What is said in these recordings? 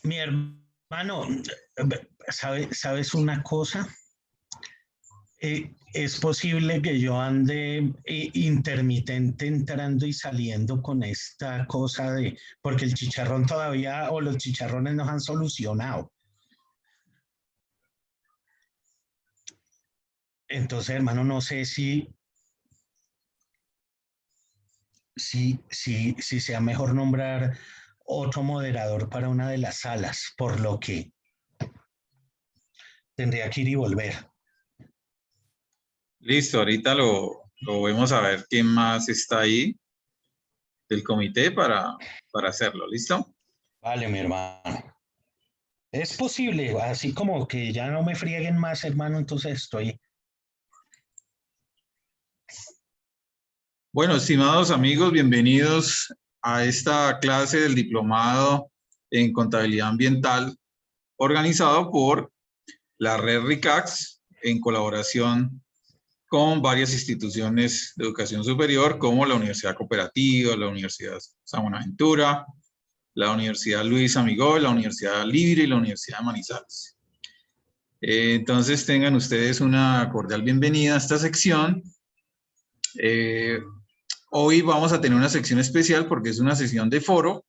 Mi hermano, ¿sabes una cosa? Es posible que yo ande intermitente entrando y saliendo con esta cosa de, porque el chicharrón todavía, o los chicharrones nos han solucionado. Entonces, hermano, no sé si sea mejor nombrar otro moderador para una de las salas, por lo que tendría que ir y volver. Listo, ahorita lo vemos a ver quién más está ahí del comité para hacerlo, ¿listo? Vale, mi hermano. Es posible, así como que ya no me frieguen más, hermano, entonces estoy. Bueno, estimados amigos, bienvenidos a esta clase del diplomado en contabilidad ambiental organizado por la red RICAX en colaboración con varias instituciones de educación superior como la Universidad Cooperativa, la Universidad San Buenaventura, la Universidad Luis Amigó, la Universidad Libre y la Universidad de Manizales. Entonces tengan ustedes una cordial bienvenida a esta sección. Hoy vamos a tener una sección especial porque es una sesión de foro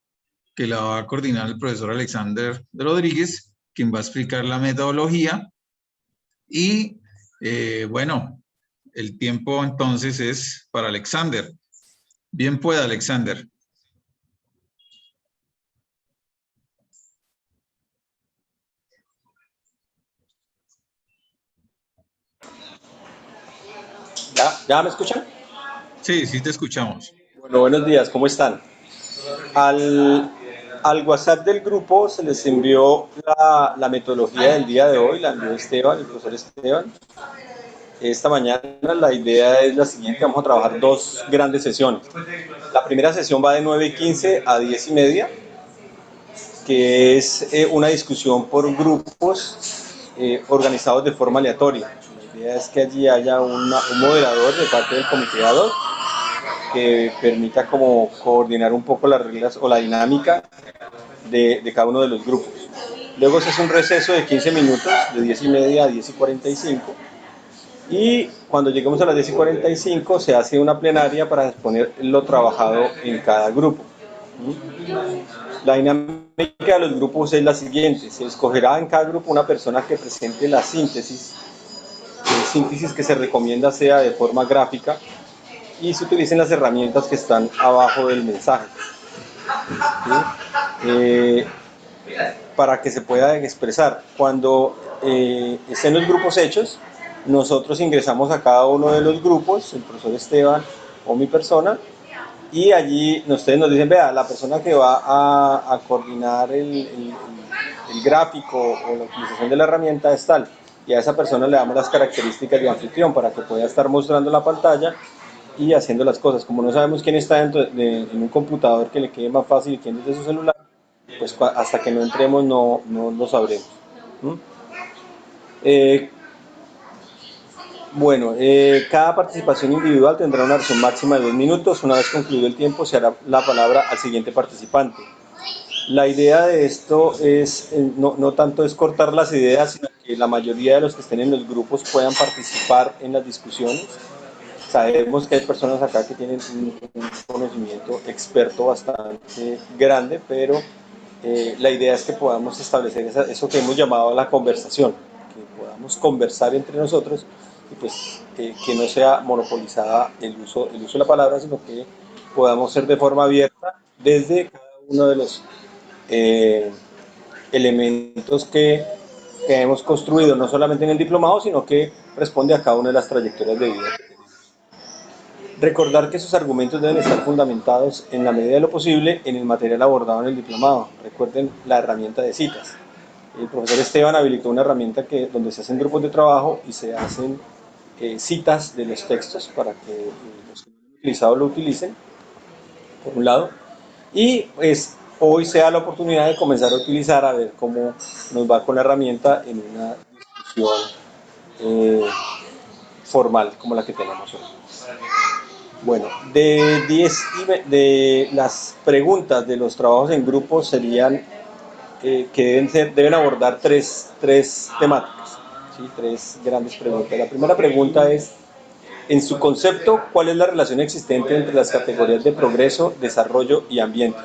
que la va a coordinar el profesor Alexander de Rodríguez, quien va a explicar la metodología. Y bueno, el tiempo entonces es para Alexander. Bien pueda, Alexander. ¿Ya me escuchan? Sí, sí te escuchamos. Bueno, buenos días, ¿cómo están? Al WhatsApp del grupo se les envió la metodología del día de hoy, la envió Esteban, el profesor Esteban. Esta mañana la idea es la siguiente, vamos a trabajar dos grandes sesiones. La primera sesión va de 9:15 a 10:30, que es una discusión por grupos organizados de forma aleatoria. La idea es que allí haya un moderador de parte del comité ad hoc que permita como coordinar un poco las reglas o la dinámica de cada uno de los grupos. Luego se hace un receso de 15 minutos, de 10:30 a 10:45, y cuando lleguemos a las 10:45 se hace una plenaria para exponer lo trabajado en cada grupo. La dinámica de los grupos es la siguiente: se escogerá en cada grupo una persona que presente la síntesis que se recomienda sea de forma gráfica, y se utilicen las herramientas que están abajo del mensaje, ¿sí? Para que se pueda expresar. Cuando estén los grupos hechos, nosotros ingresamos a cada uno de los grupos, el profesor Esteban o mi persona, y allí ustedes nos dicen, vea, la persona que va a coordinar el gráfico o la utilización de la herramienta es tal, y a esa persona le damos las características de anfitrión para que pueda estar mostrando la pantalla y haciendo las cosas. Como no sabemos quién está en un computador que le quede más fácil y quién desde su celular, pues hasta que no entremos no lo sabremos. Bueno, cada participación individual tendrá una duración máxima de 2 minutos. Una vez concluido el tiempo, se hará la palabra al siguiente participante. La idea de esto es, no tanto es cortar las ideas, sino que la mayoría de los que estén en los grupos puedan participar en las discusiones. Sabemos que hay personas acá que tienen un conocimiento experto bastante grande, pero la idea es que podamos establecer eso que hemos llamado la conversación, que podamos conversar entre nosotros y pues que no sea monopolizada el uso de la palabra, sino que podamos ser de forma abierta desde cada uno de los elementos que hemos construido, no solamente en el diplomado, sino que responde a cada una de las trayectorias de vida. Recordar que sus argumentos deben estar fundamentados en la medida de lo posible en el material abordado en el diplomado. Recuerden la herramienta de citas. El profesor Esteban habilitó una herramienta donde se hacen grupos de trabajo y se hacen citas de los textos para que los que no han utilizado lo utilicen, por un lado. Y pues hoy sea la oportunidad de comenzar a utilizar, a ver cómo nos va con la herramienta en una discusión formal como la que tenemos hoy. Bueno, de las preguntas de los trabajos en grupo serían deben abordar tres temáticas, ¿sí? Tres grandes preguntas. La primera pregunta es, en su concepto, ¿cuál es la relación existente entre las categorías de progreso, desarrollo y ambiente?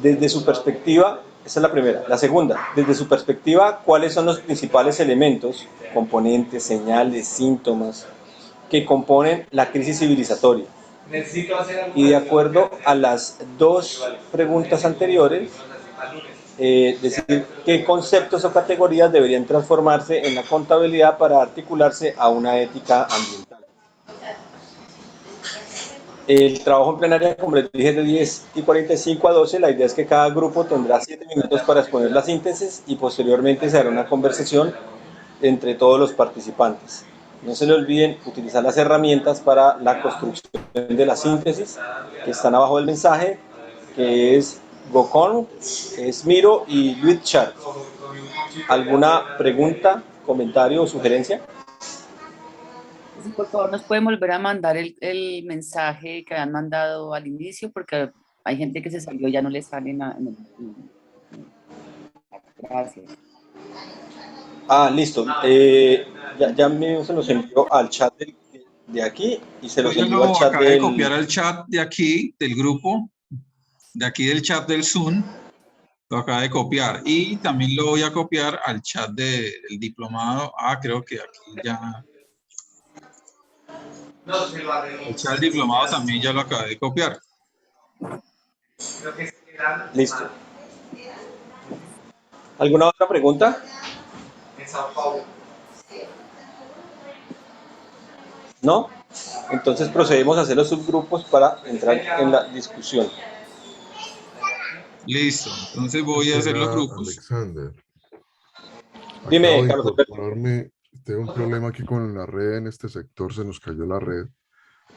Desde su perspectiva, esa es la primera. La segunda, desde su perspectiva, ¿cuáles son los principales elementos, componentes, señales, síntomas que componen la crisis civilizatoria? Y de acuerdo a las dos preguntas anteriores, decir qué conceptos o categorías deberían transformarse en la contabilidad para articularse a una ética ambiental. El trabajo en plenaria, como les dije, de 10:45 a 12. La idea es que cada grupo tendrá 7 minutos para exponer la síntesis y posteriormente se hará una conversación entre todos los participantes. No se le olviden utilizar las herramientas para la construcción de la síntesis que están abajo del mensaje, que es Gocon, es Miro y Luis Chat. ¿Alguna pregunta, comentario o sugerencia? Sí, por favor, nos pueden volver a mandar el mensaje que habían mandado al inicio, porque hay gente que se salió y ya no le sale Gracias. Listo. Ya mismo se los envió al chat de aquí y se los envió al chat acabé de copiar al chat de aquí, del grupo, de aquí del chat del Zoom, lo acabo de copiar y también lo voy a copiar al chat del diplomado. Creo que aquí ya... El chat del diplomado también ya lo acabé de copiar. Listo. ¿Alguna otra pregunta? ¿No? Entonces procedemos a hacer los subgrupos para entrar en la discusión. Listo, entonces voy a hacer los grupos. Alexander, Dime, acabo de Carlos Alberto. incorporarme. Tengo un problema aquí con la red en este sector, se nos cayó la red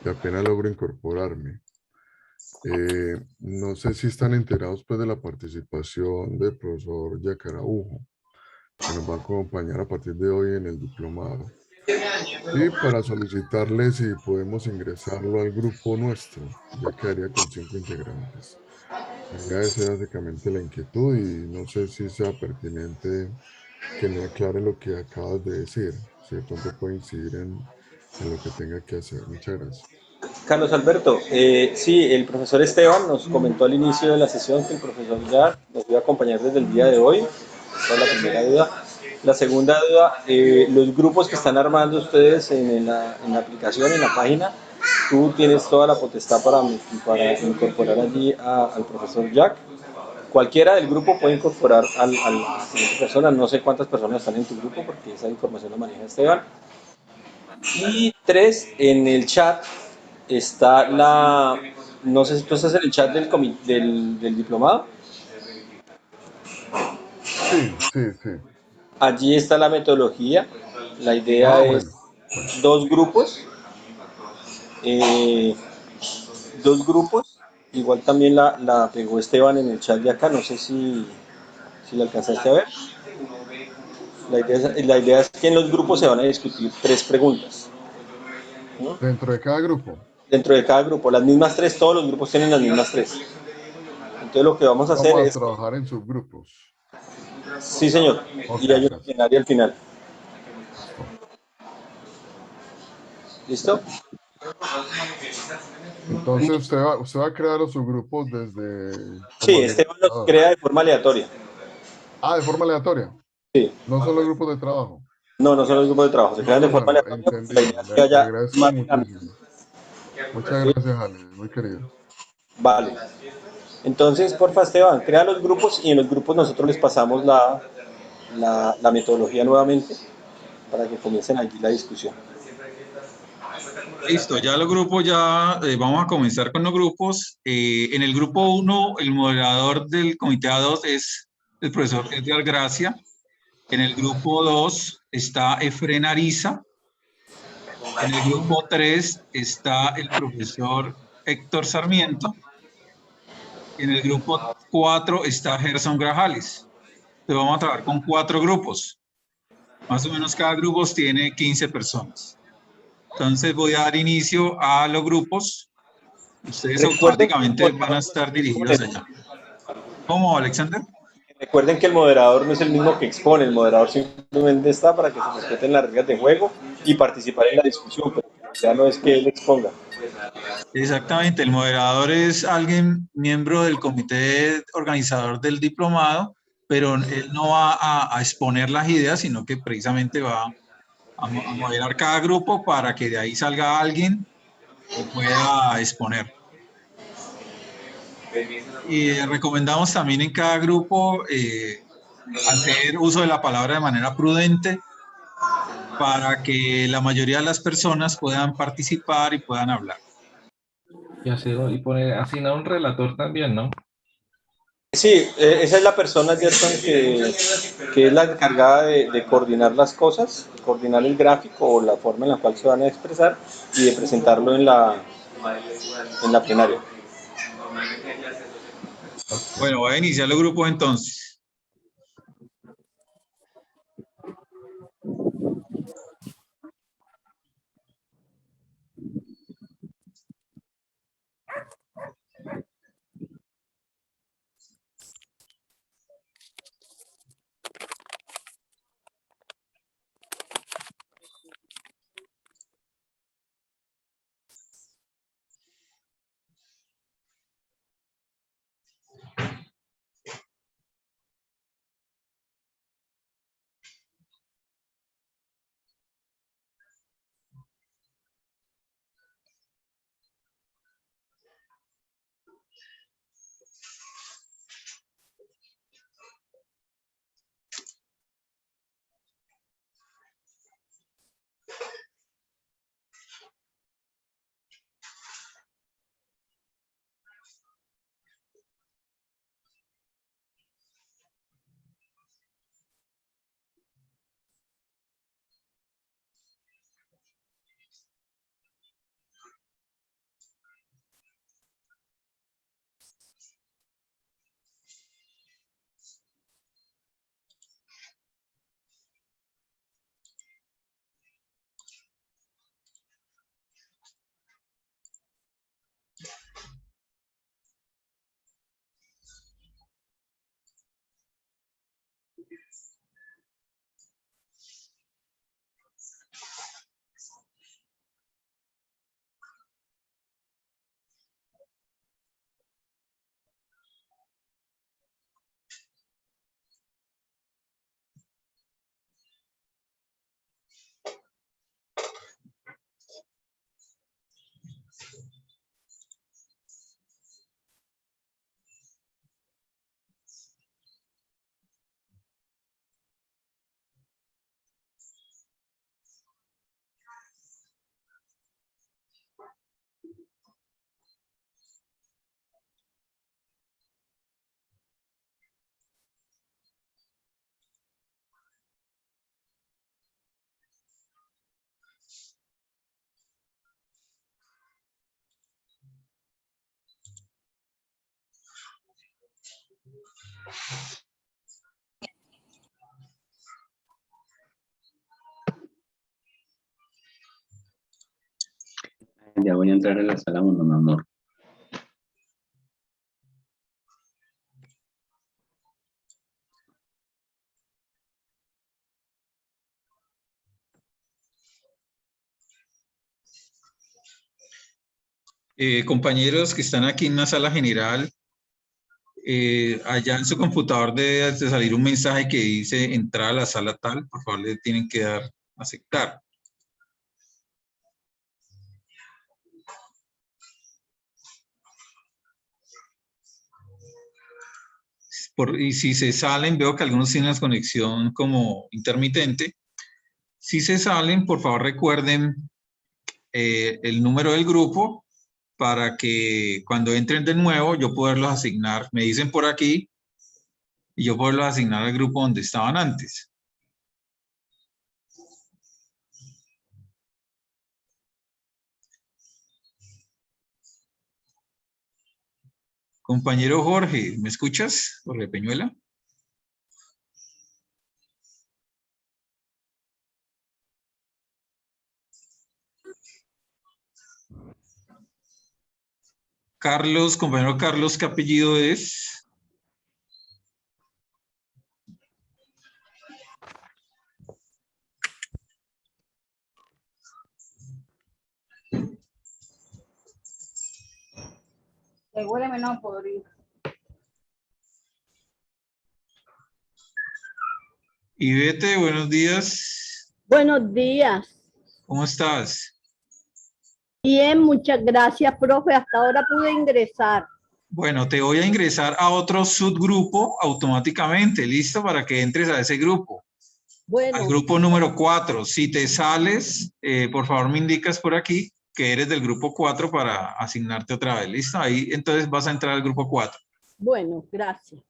y apenas logro incorporarme. No sé si están enterados pues de la participación del profesor Jack Araujo, que nos va a acompañar a partir de hoy en el diplomado. Y para solicitarle si podemos ingresarlo al grupo nuestro, ya quedaría con 5 integrantes. Esa es básicamente la inquietud y no sé si sea pertinente que me aclare lo que acabas de decir, si de pronto puede incidir en lo que tenga que hacer. Muchas gracias. Carlos Alberto, sí, el profesor Esteban nos comentó al inicio de la sesión que el profesor ya nos iba a acompañar desde el día de hoy. Esa es la primera duda. La segunda duda, los grupos que están armando ustedes en la aplicación, en la página, tú tienes toda la potestad para incorporar allí al profesor Jack. Cualquiera del grupo puede incorporar a la siguiente persona. No sé cuántas personas están en tu grupo porque esa información la maneja Esteban. Y 3, en el chat está no sé si tú estás en el chat del diplomado. Sí. Allí está la metodología. La idea es bueno. dos grupos. Igual también la pegó Esteban en el chat de acá. No sé si la alcanzaste a ver. La idea es que en los grupos se van a discutir 3 preguntas. ¿No? Dentro de cada grupo. Dentro de cada grupo, las mismas 3, todos los grupos tienen las mismas 3. Entonces lo que vamos a hacer es... trabajar en subgrupos. Sí, señor. Okay, y hay una plenaria al final. ¿Listo? Entonces usted va a crear los subgrupos desde... Sí, Esteban los crea de forma aleatoria. ¿De forma aleatoria? Sí. ¿No son los grupos de trabajo? No son los grupos de trabajo, se crean de forma aleatoria. Entendido. Le agradezco muchísimo. Muchas gracias, Ale, muy querido. Vale. Entonces, porfa, Esteban, crea los grupos y en los grupos nosotros les pasamos la metodología nuevamente para que comiencen allí la discusión. Listo, ya los grupos, vamos a comenzar con los grupos. En el grupo 1, el moderador del comité A2 es el profesor Edgar Gracia. En el grupo 2 está Efren Ariza. En el grupo 3 está el profesor Héctor Sarmiento. En el grupo 4 está Gerson Grajales. Entonces vamos a trabajar con 4 grupos. Más o menos cada grupo tiene 15 personas. Entonces voy a dar inicio a los grupos. Ustedes automáticamente van a estar dirigidos allá. ¿Cómo, Alexander? Recuerden que el moderador no es el mismo que expone, el moderador simplemente está para que se respeten las reglas de juego y participar en la discusión, pero ya no es que él exponga. Exactamente, el moderador es alguien, miembro del comité organizador del diplomado, pero él no va a exponer las ideas, sino que precisamente va a moderar cada grupo para que de ahí salga alguien que pueda exponer. Y recomendamos también en cada grupo hacer uso de la palabra de manera prudente para que la mayoría de las personas puedan participar y puedan hablar. Y poner, asignar un relator también, ¿no? Sí, esa es la persona, Gerson, que es la encargada de coordinar las cosas, coordinar el gráfico o la forma en la cual se van a expresar y de presentarlo en la plenaria. Bueno, voy a iniciar el grupo entonces. Ya voy a entrar a la sala 1, mi amor. Compañeros que están aquí en la sala general, allá en su computador debe de salir un mensaje que dice entrar a la sala tal, por favor le tienen que dar aceptar. Y si se salen, veo que algunos tienen la conexión como intermitente. Si se salen, por favor recuerden el número del grupo para que cuando entren de nuevo yo poderlos asignar. Me dicen por aquí y yo poderlos asignar al grupo donde estaban antes. Compañero Jorge, ¿me escuchas? Jorge Peñuela. Carlos, compañero Carlos, ¿qué apellido es? Que huele menos podrido. Ivete, buenos días. Buenos días. ¿Cómo estás? Bien, muchas gracias, profe. Hasta ahora pude ingresar. Bueno, te voy a ingresar a otro subgrupo automáticamente, ¿listo? Para que entres a ese grupo. Bueno, Al grupo número 4. Si te sales, por favor me indicas por aquí que eres del grupo 4 para asignarte otra vez, ¿listo? Ahí entonces vas a entrar al grupo 4. bueno, gracias.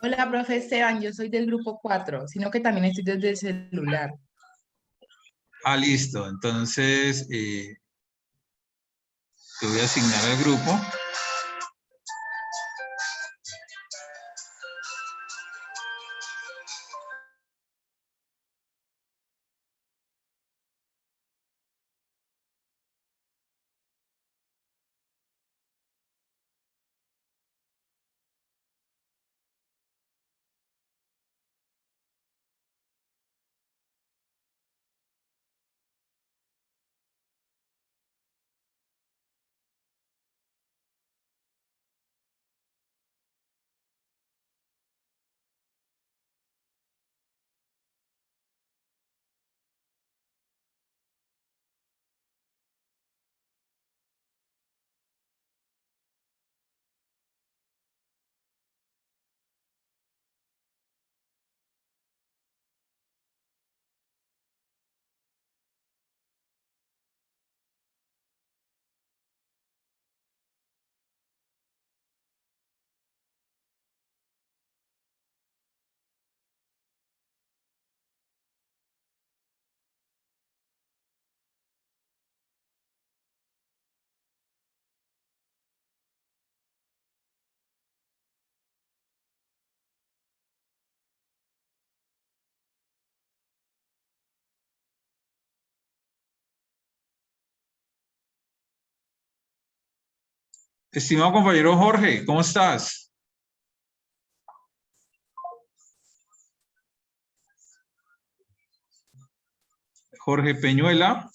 Hola, profe Esteban, yo soy del grupo 4, sino que también estoy desde el celular. Ah, listo. Entonces, te voy a asignar al grupo. Estimado compañero Jorge, ¿cómo estás? Jorge Peñuela.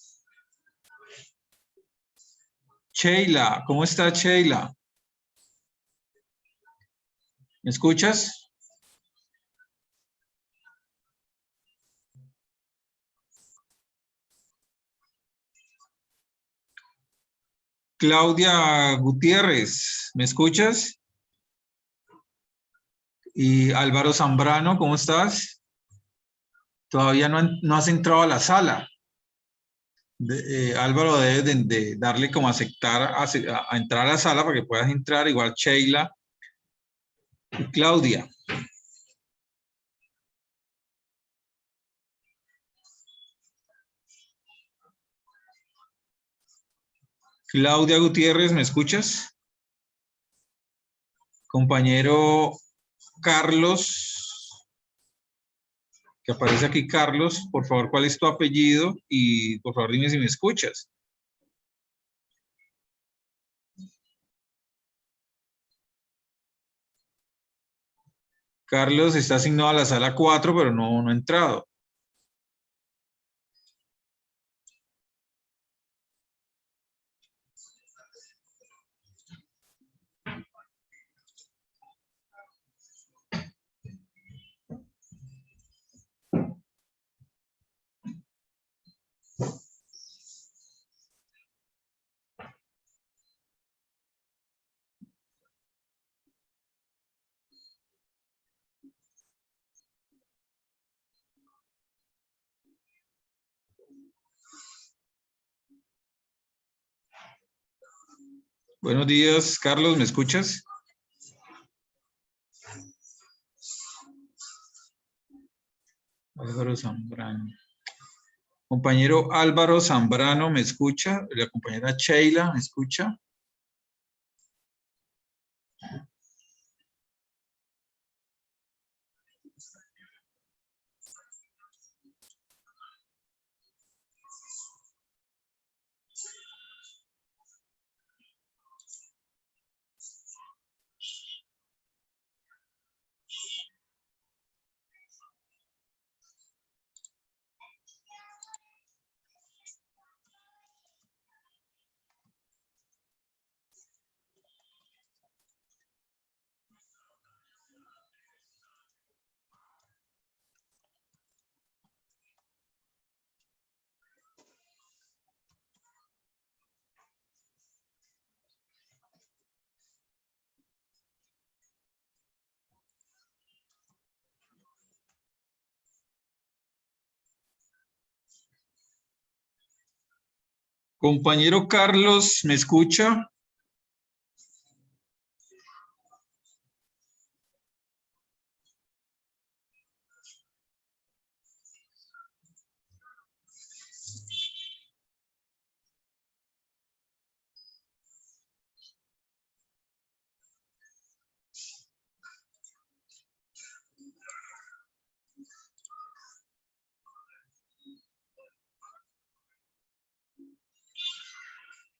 Sheila, ¿cómo está Sheila? ¿Me escuchas? Claudia Gutiérrez, ¿me escuchas? Y Álvaro Zambrano, ¿cómo estás? Todavía no has entrado a la sala. Álvaro debe de darle como aceptar a entrar a la sala para que puedas entrar, igual Sheila y Claudia. Claudia Gutiérrez, ¿me escuchas? Compañero Carlos, que aparece aquí Carlos, por favor, ¿cuál es tu apellido? Y por favor dime si me escuchas. Carlos está asignado a la sala 4, pero no ha entrado. Buenos días, Carlos, ¿me escuchas? Álvaro Zambrano. Compañero Álvaro Zambrano, ¿me escucha? La compañera Sheila, ¿me escucha? Compañero Carlos, ¿me escucha?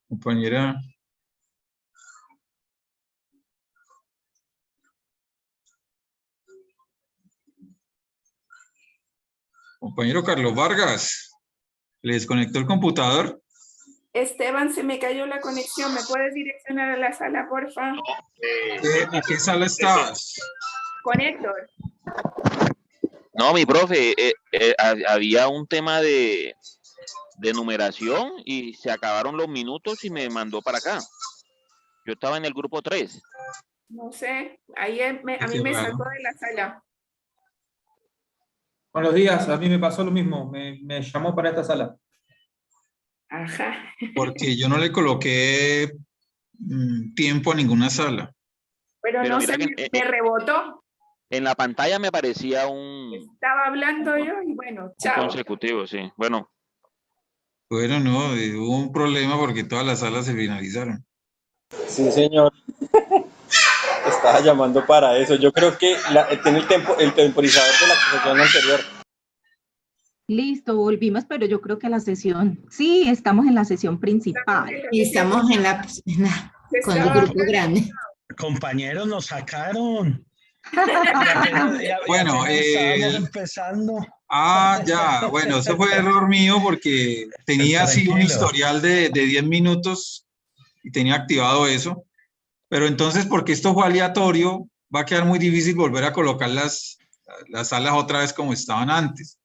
Compañera. Compañero Carlos Vargas, ¿le desconectó el computador? Esteban, se me cayó la conexión. ¿Me puedes direccionar a la sala, porfa? ¿A qué sala estabas? Con Héctor. No, mi profe, había un tema de numeración y se acabaron los minutos y me mandó para acá. Yo estaba en el grupo 3. No sé, ahí a mí me sacó de la sala. Buenos días, a mí me pasó lo mismo, me llamó para esta sala. Ajá. Porque yo no le coloqué tiempo a ninguna sala. Pero no sé, me rebotó. En la pantalla me aparecía un... Estaba hablando yo y bueno, chao. Consecutivo, sí. Bueno. Bueno, no, hubo un problema porque todas las salas se finalizaron. Sí, señor. Estaba llamando para eso. Yo creo que tiene el temporizador de la sesión anterior. Listo, volvimos, pero yo creo que la sesión, sí, estamos en la sesión principal. Y estamos con el grupo grande. Compañeros, nos sacaron. Bueno, estábamos empezando. Ya, bueno, eso fue error mío porque tenía así un historial de 10 minutos y tenía activado eso. Pero entonces, porque esto fue aleatorio, va a quedar muy difícil volver a colocar las salas otra vez como estaban antes.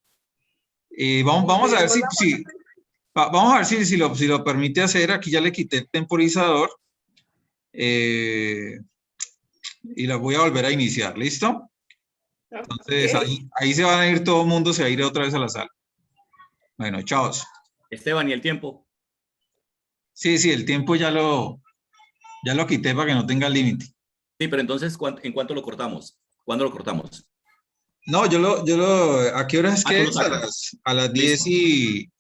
Vamos a ver vamos a ver si lo permite hacer. Aquí ya le quité el temporizador. Y la voy a volver a iniciar, ¿listo? Entonces ahí se van a ir todo el mundo, se va a ir otra vez a la sala. Bueno, chao. Esteban, ¿y el tiempo? Sí, el tiempo ya lo quité para que no tenga límite. Sí, pero entonces, ¿en cuánto lo cortamos? ¿Cuándo lo cortamos? No, ¿a qué horas es que es? A las 10 y...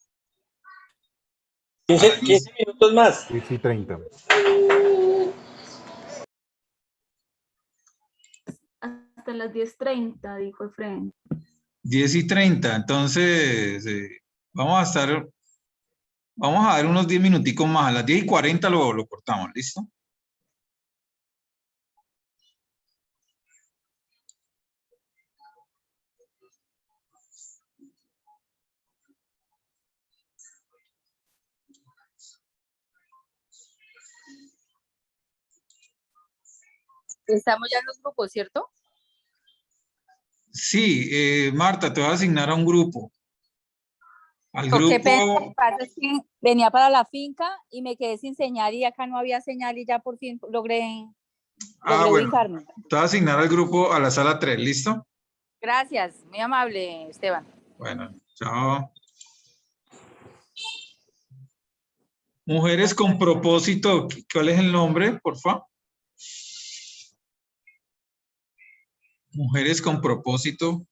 15 minutos más. 10 y 30. Hasta las 10:30, dijo Efraín. 10 y 30, entonces vamos a dar unos 10 minuticos más. A las 10 y 40 lo cortamos, ¿listo? Estamos ya en los grupos, ¿cierto? Sí, Marta, te voy a asignar a un grupo. Al grupo... Qué pena, lo que pasa es que venía para la finca y me quedé sin señal y acá no había señal y ya por fin logré bueno, ubicarme. te voy a asignar al grupo a la sala 3, ¿listo? Gracias, muy amable, Esteban. Bueno, chao. Mujeres con propósito, ¿cuál es el nombre, por favor? Mujeres con propósito.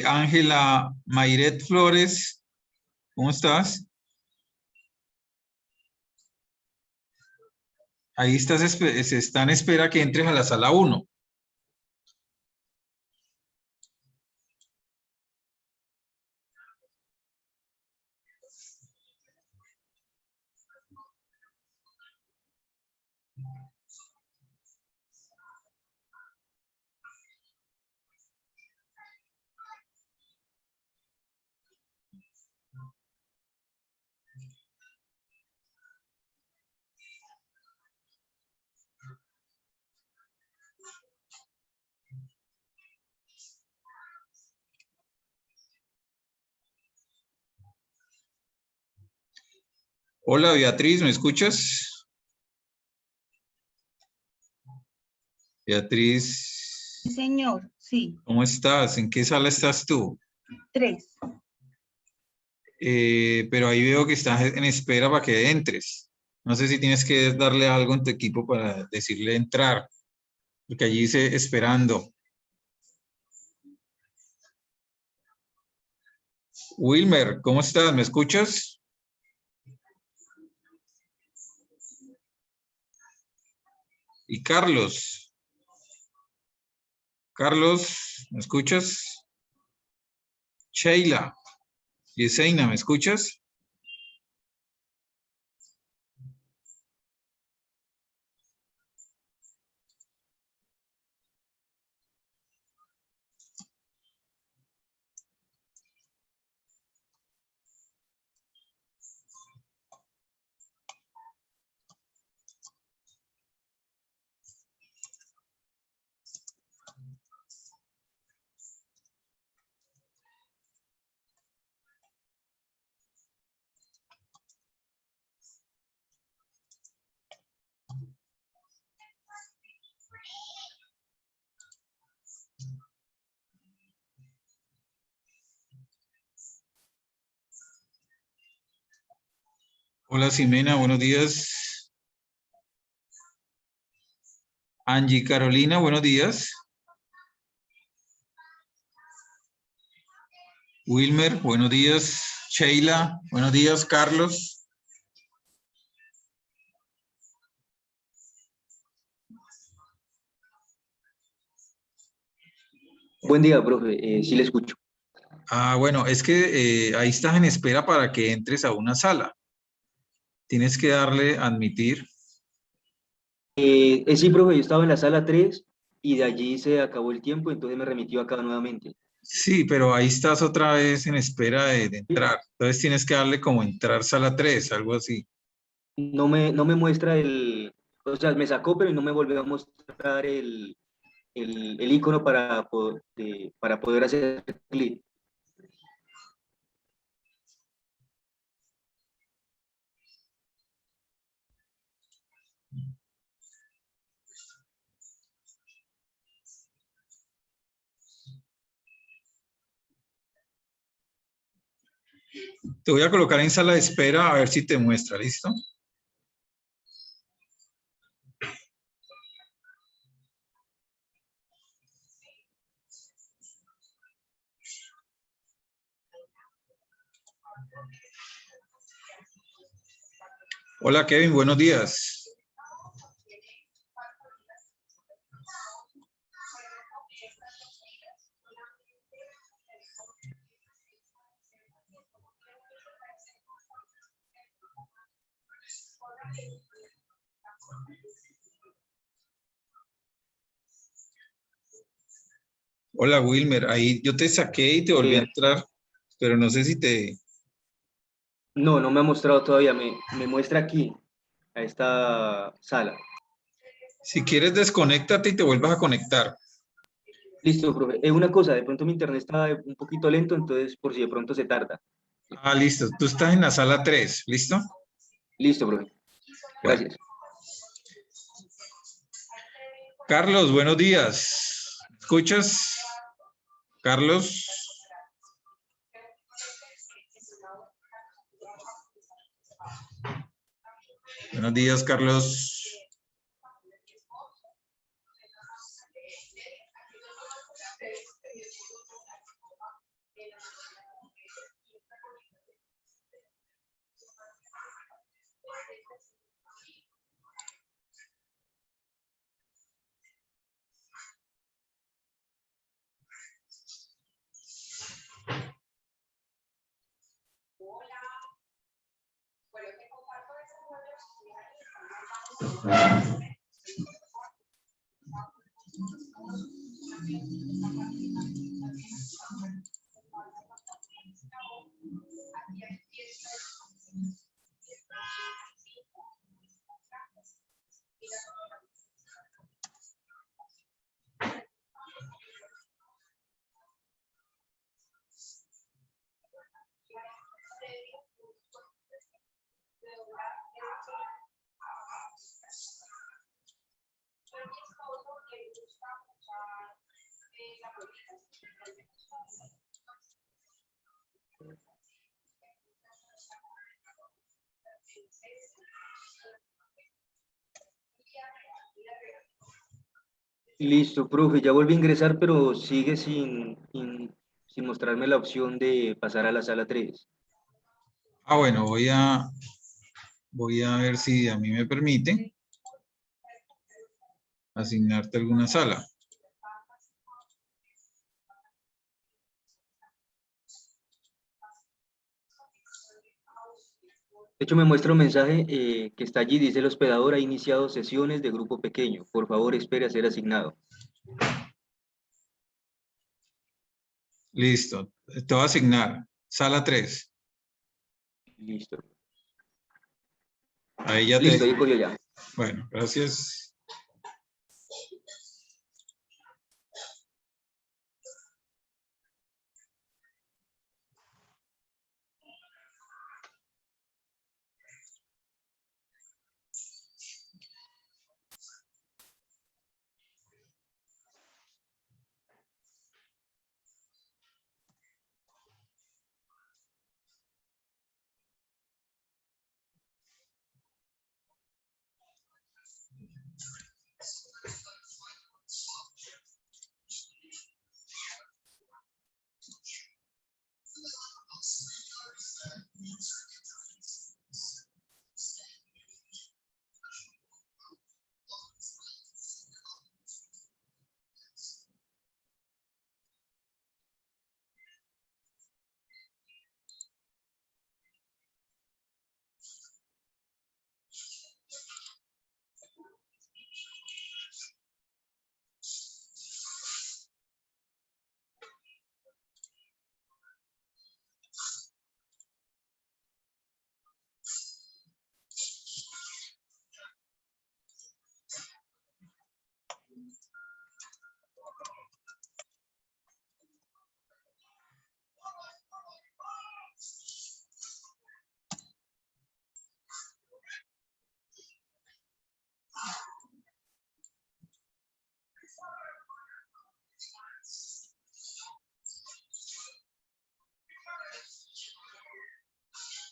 Ángela Mayret Flores, ¿cómo estás? Ahí estás, se está en espera que entres a la sala 1. Hola, Beatriz, ¿me escuchas? Beatriz. Sí, señor, sí. ¿Cómo estás? ¿En qué sala estás tú? 3. Pero ahí veo que estás en espera para que entres. No sé si tienes que darle algo en tu equipo para decirle entrar, porque allí dice esperando. Wilmer, ¿cómo estás? ¿Me escuchas? Y Carlos. Carlos, ¿me escuchas? Sheila. Yeseina, ¿me escuchas? Hola, Ximena, buenos días. Angie Carolina, buenos días. Wilmer, buenos días. Sheila, buenos días. Carlos. Buen día, profe. Sí le escucho. Ah, bueno, es que ahí estás en espera para que entres a una sala. Tienes que darle admitir. Sí, profe, yo estaba en la sala 3 y de allí se acabó el tiempo, entonces me remitió acá nuevamente. Sí, pero ahí estás otra vez en espera de entrar. Entonces tienes que darle como entrar sala 3, algo así. No me muestra o sea, me sacó, pero no me volvió a mostrar el icono para poder hacer clic. Te voy a colocar en sala de espera a ver si te muestra, ¿listo? Hola, Kevin, buenos días. Hola, Wilmer. Ahí yo te saqué y te volví a entrar, pero no sé si te... No me ha mostrado todavía, me muestra aquí, a esta sala. Si quieres, desconéctate y te vuelvas a conectar. Listo, profe. Una cosa, de pronto mi internet está un poquito lento, entonces por si de pronto se tarda. Ah, listo. Tú estás en la sala 3, ¿listo? Listo, profe. Gracias. Carlos, buenos días. ¿Me escuchas? Carlos. Buenos días, Carlos. Listo, profe, ya volví a ingresar, pero sigue sin mostrarme la opción de pasar a la sala 3. Ah, bueno, voy a ver si a mí me permite asignarte alguna sala. De hecho, me muestra un mensaje que está allí, dice: el hospedador ha iniciado sesiones de grupo pequeño. Por favor, espere a ser asignado. Listo, te voy a asignar sala 3. Listo. Ahí ya Listo, te... ahí cogió ya. Bueno, gracias.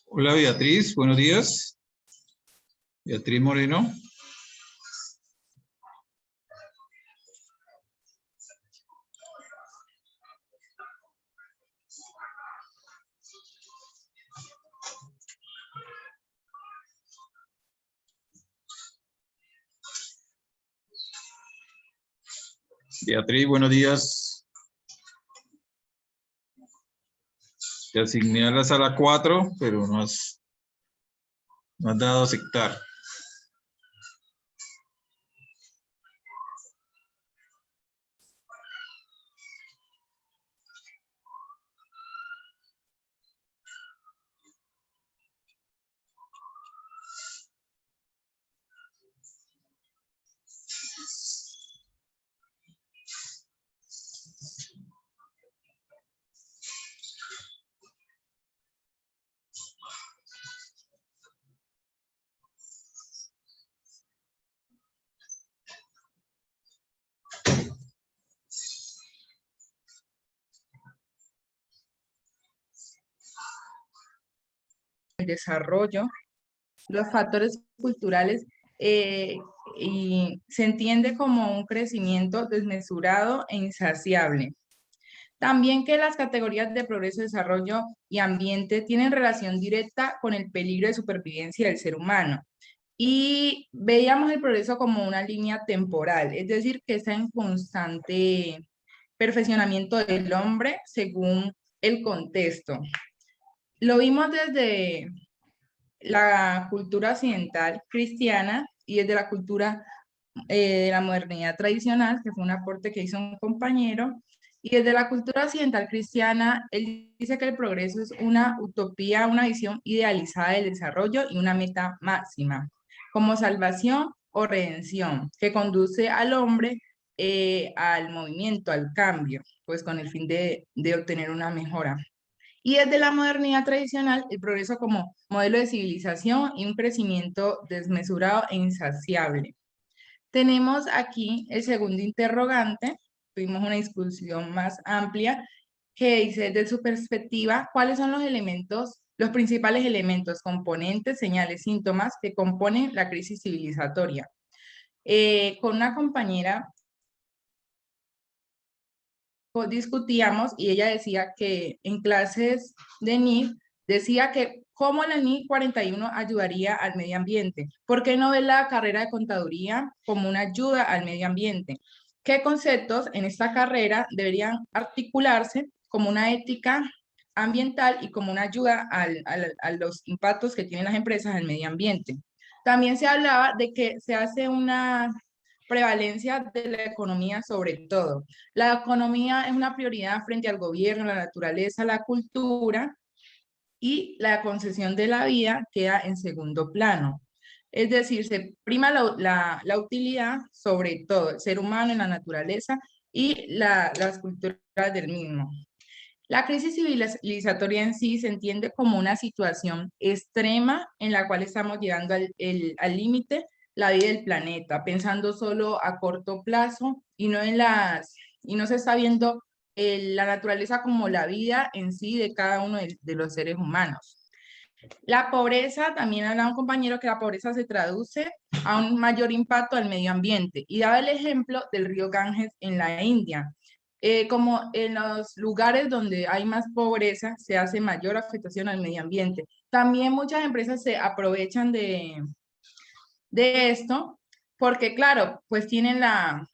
Hola Beatriz, buenos días. Beatriz Moreno. Beatriz, buenos días. Te asigné a la sala 4, pero no has dado a aceptar. El desarrollo, los factores culturales, y se entiende como un crecimiento desmesurado e insaciable. También que las categorías de progreso, desarrollo y ambiente tienen relación directa con el peligro de supervivencia del ser humano. Y veíamos el progreso como una línea temporal, es decir, que está en constante perfeccionamiento del hombre según el contexto. Lo vimos desde la cultura occidental cristiana y desde la cultura de la modernidad tradicional, que fue un aporte que hizo un compañero, y desde la cultura occidental cristiana, él dice que el progreso es una utopía, una visión idealizada del desarrollo y una meta máxima, como salvación o redención, que conduce al hombre al movimiento, al cambio, pues con el fin de obtener una mejora. Y desde la modernidad tradicional, el progreso como modelo de civilización y un crecimiento desmesurado e insaciable. Tenemos aquí el segundo interrogante, tuvimos una discusión más amplia, que dice desde su perspectiva, ¿cuáles son los elementos los principales elementos, componentes, señales, síntomas que componen la crisis civilizatoria. Con una compañera discutíamos y ella decía que en clases de NIF decía que cómo la NIF 41 ayudaría al medio ambiente. ¿Por qué no ve la carrera de contaduría como una ayuda al medio ambiente? ¿Qué conceptos en esta carrera deberían articularse como una ética ambiental y como una ayuda a los impactos que tienen las empresas al medio ambiente? También se hablaba de que se hace una prevalencia de la economía sobre todo. La economía es una prioridad frente al gobierno, la naturaleza, la cultura, y la concesión de la vida queda en segundo plano. Es decir, se prima la utilidad sobre todo, el ser humano en la naturaleza y las culturas del mismo. La crisis civilizatoria en sí se entiende como una situación extrema en la cual estamos llegando al límite la vida del planeta, pensando solo a corto plazo y no se está viendo la naturaleza como la vida en sí de cada uno de los seres humanos. La pobreza, también hablaba un compañero que la pobreza se traduce a un mayor impacto al medio ambiente y daba el ejemplo del río Ganges en la India. Como en los lugares donde hay más pobreza se hace mayor afectación al medio ambiente. También muchas empresas se aprovechan de esto porque, claro, pues tienen la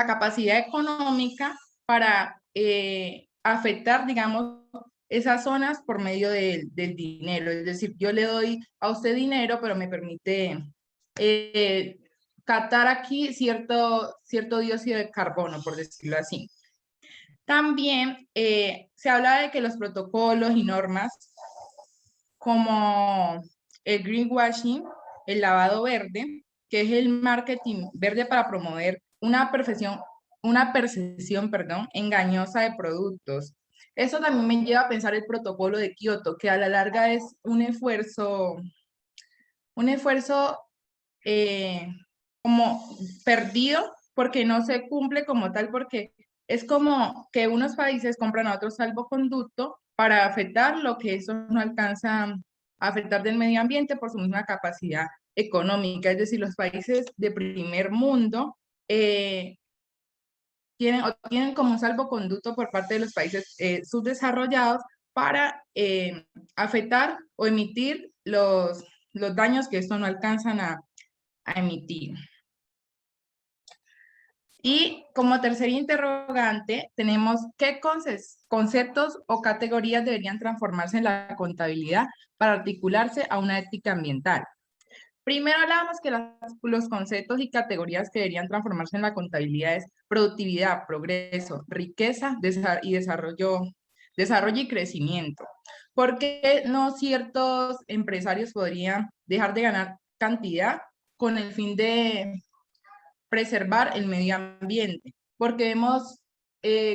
capacidad económica para afectar, digamos, esas zonas por medio del dinero. Es decir, yo le doy a usted dinero, pero me permite captar aquí cierto dióxido de carbono, por decirlo así. También se habla de que los protocolos y normas como el greenwashing, el lavado verde, que es el marketing verde para promover una percepción engañosa de productos. Eso también me lleva a pensar el protocolo de Kioto, que a la larga es un esfuerzo como perdido, porque no se cumple como tal, porque es como que unos países compran a otros salvoconducto para afectar lo que eso no alcanza a afectar del medio ambiente por su misma capacidad económica. Es decir, los países de primer mundo tienen como un salvoconducto por parte de los países subdesarrollados para afectar o emitir los daños que estos no alcanzan a emitir. Y como tercer interrogante, tenemos qué conceptos o categorías deberían transformarse en la contabilidad para articularse a una ética ambiental. Primero hablábamos que los conceptos y categorías que deberían transformarse en la contabilidad es productividad, progreso, riqueza y desarrollo y crecimiento. ¿Por qué no ciertos empresarios podrían dejar de ganar cantidad con el fin de preservar el medio ambiente? Porque vemos,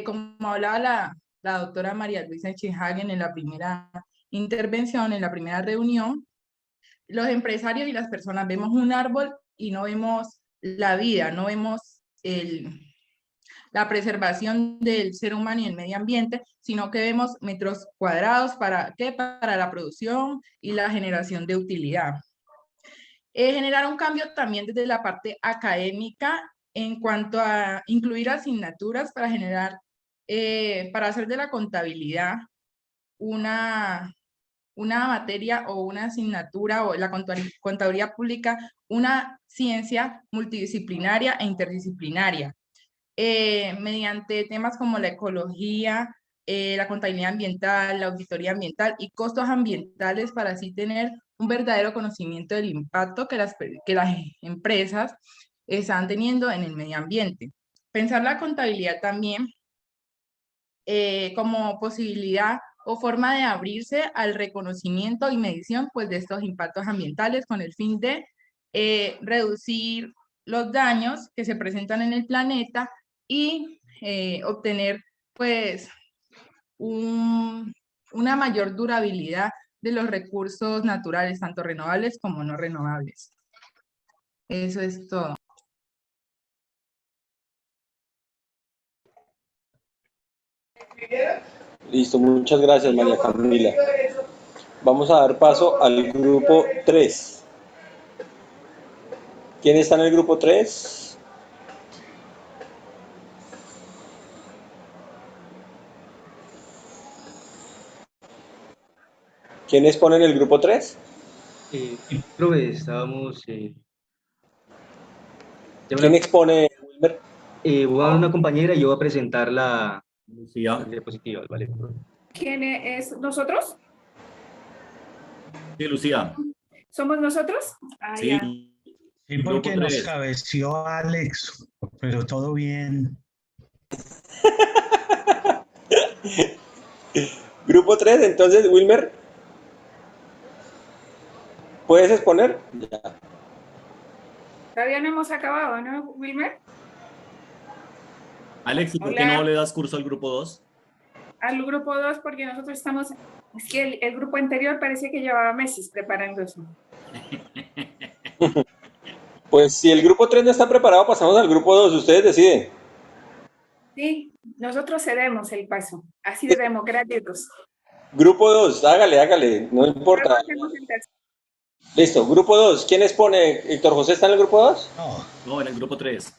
como hablaba la doctora María Luisa Echehagen en la primera intervención, en la primera reunión, los empresarios y las personas vemos un árbol y no vemos la vida, no vemos la preservación del ser humano y el medio ambiente, sino que vemos metros cuadrados ¿para qué? Para la producción y la generación de utilidad. Generar un cambio también desde la parte académica en cuanto a incluir asignaturas para generar, para hacer de la contabilidad una materia o una asignatura o la contaduría pública una ciencia multidisciplinaria e interdisciplinaria, mediante temas como la ecología, la contabilidad ambiental, la auditoría ambiental y costos ambientales para así tener un verdadero conocimiento del impacto que las empresas están teniendo en el medio ambiente. Pensar la contabilidad también como posibilidad o forma de abrirse al reconocimiento y medición pues, de estos impactos ambientales con el fin de reducir los daños que se presentan en el planeta y obtener pues una mayor durabilidad de los recursos naturales, tanto renovables como no renovables. Eso es todo. Listo, muchas gracias María Camila. Vamos a dar paso al grupo 3. ¿Quién está en el grupo 3? ¿Quién expone en el grupo 3? Profe, estábamos... ¿Quién expone, Wilmer? Voy a dar una compañera y yo voy a presentar la Lucía. diapositiva, ¿vale? ¿Quién es? ¿Nosotros? Sí, Lucía. ¿Somos nosotros? Ah, Sí. ya. Sí, porque Grupo nos 3. cabeció Alex, pero todo bien. Grupo 3, entonces, Wilmer. ¿Puedes exponer? Ya. Todavía no hemos acabado, ¿no, Wilmer? Alex, ¿y por qué Hola. no le das curso al grupo 2? Al grupo 2, porque nosotros estamos... Es que el grupo anterior parecía que llevaba meses preparando eso. Pues si el grupo 3 no está preparado, pasamos al grupo 2. Ustedes deciden. Sí, nosotros cedemos el paso, así de democráticos. Grupo 2, hágale, no importa. Luego hacemos el tercero. Listo, grupo 2. ¿Quién expone? ¿Héctor José está en el grupo 2? No, en el grupo 3.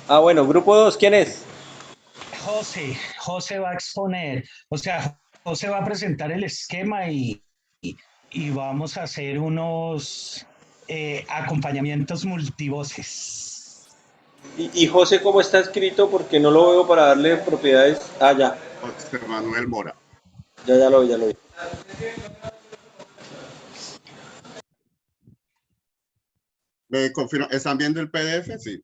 Ah, bueno, grupo 2, ¿quién es? José va a exponer, o sea, José va a presentar el esquema y vamos a hacer unos acompañamientos multivoces. ¿Y José cómo está escrito? Porque no lo veo para darle propiedades. Ah, ya. José Manuel Mora. Ya lo vi. ¿Me confirma? ¿Están viendo el PDF? Sí.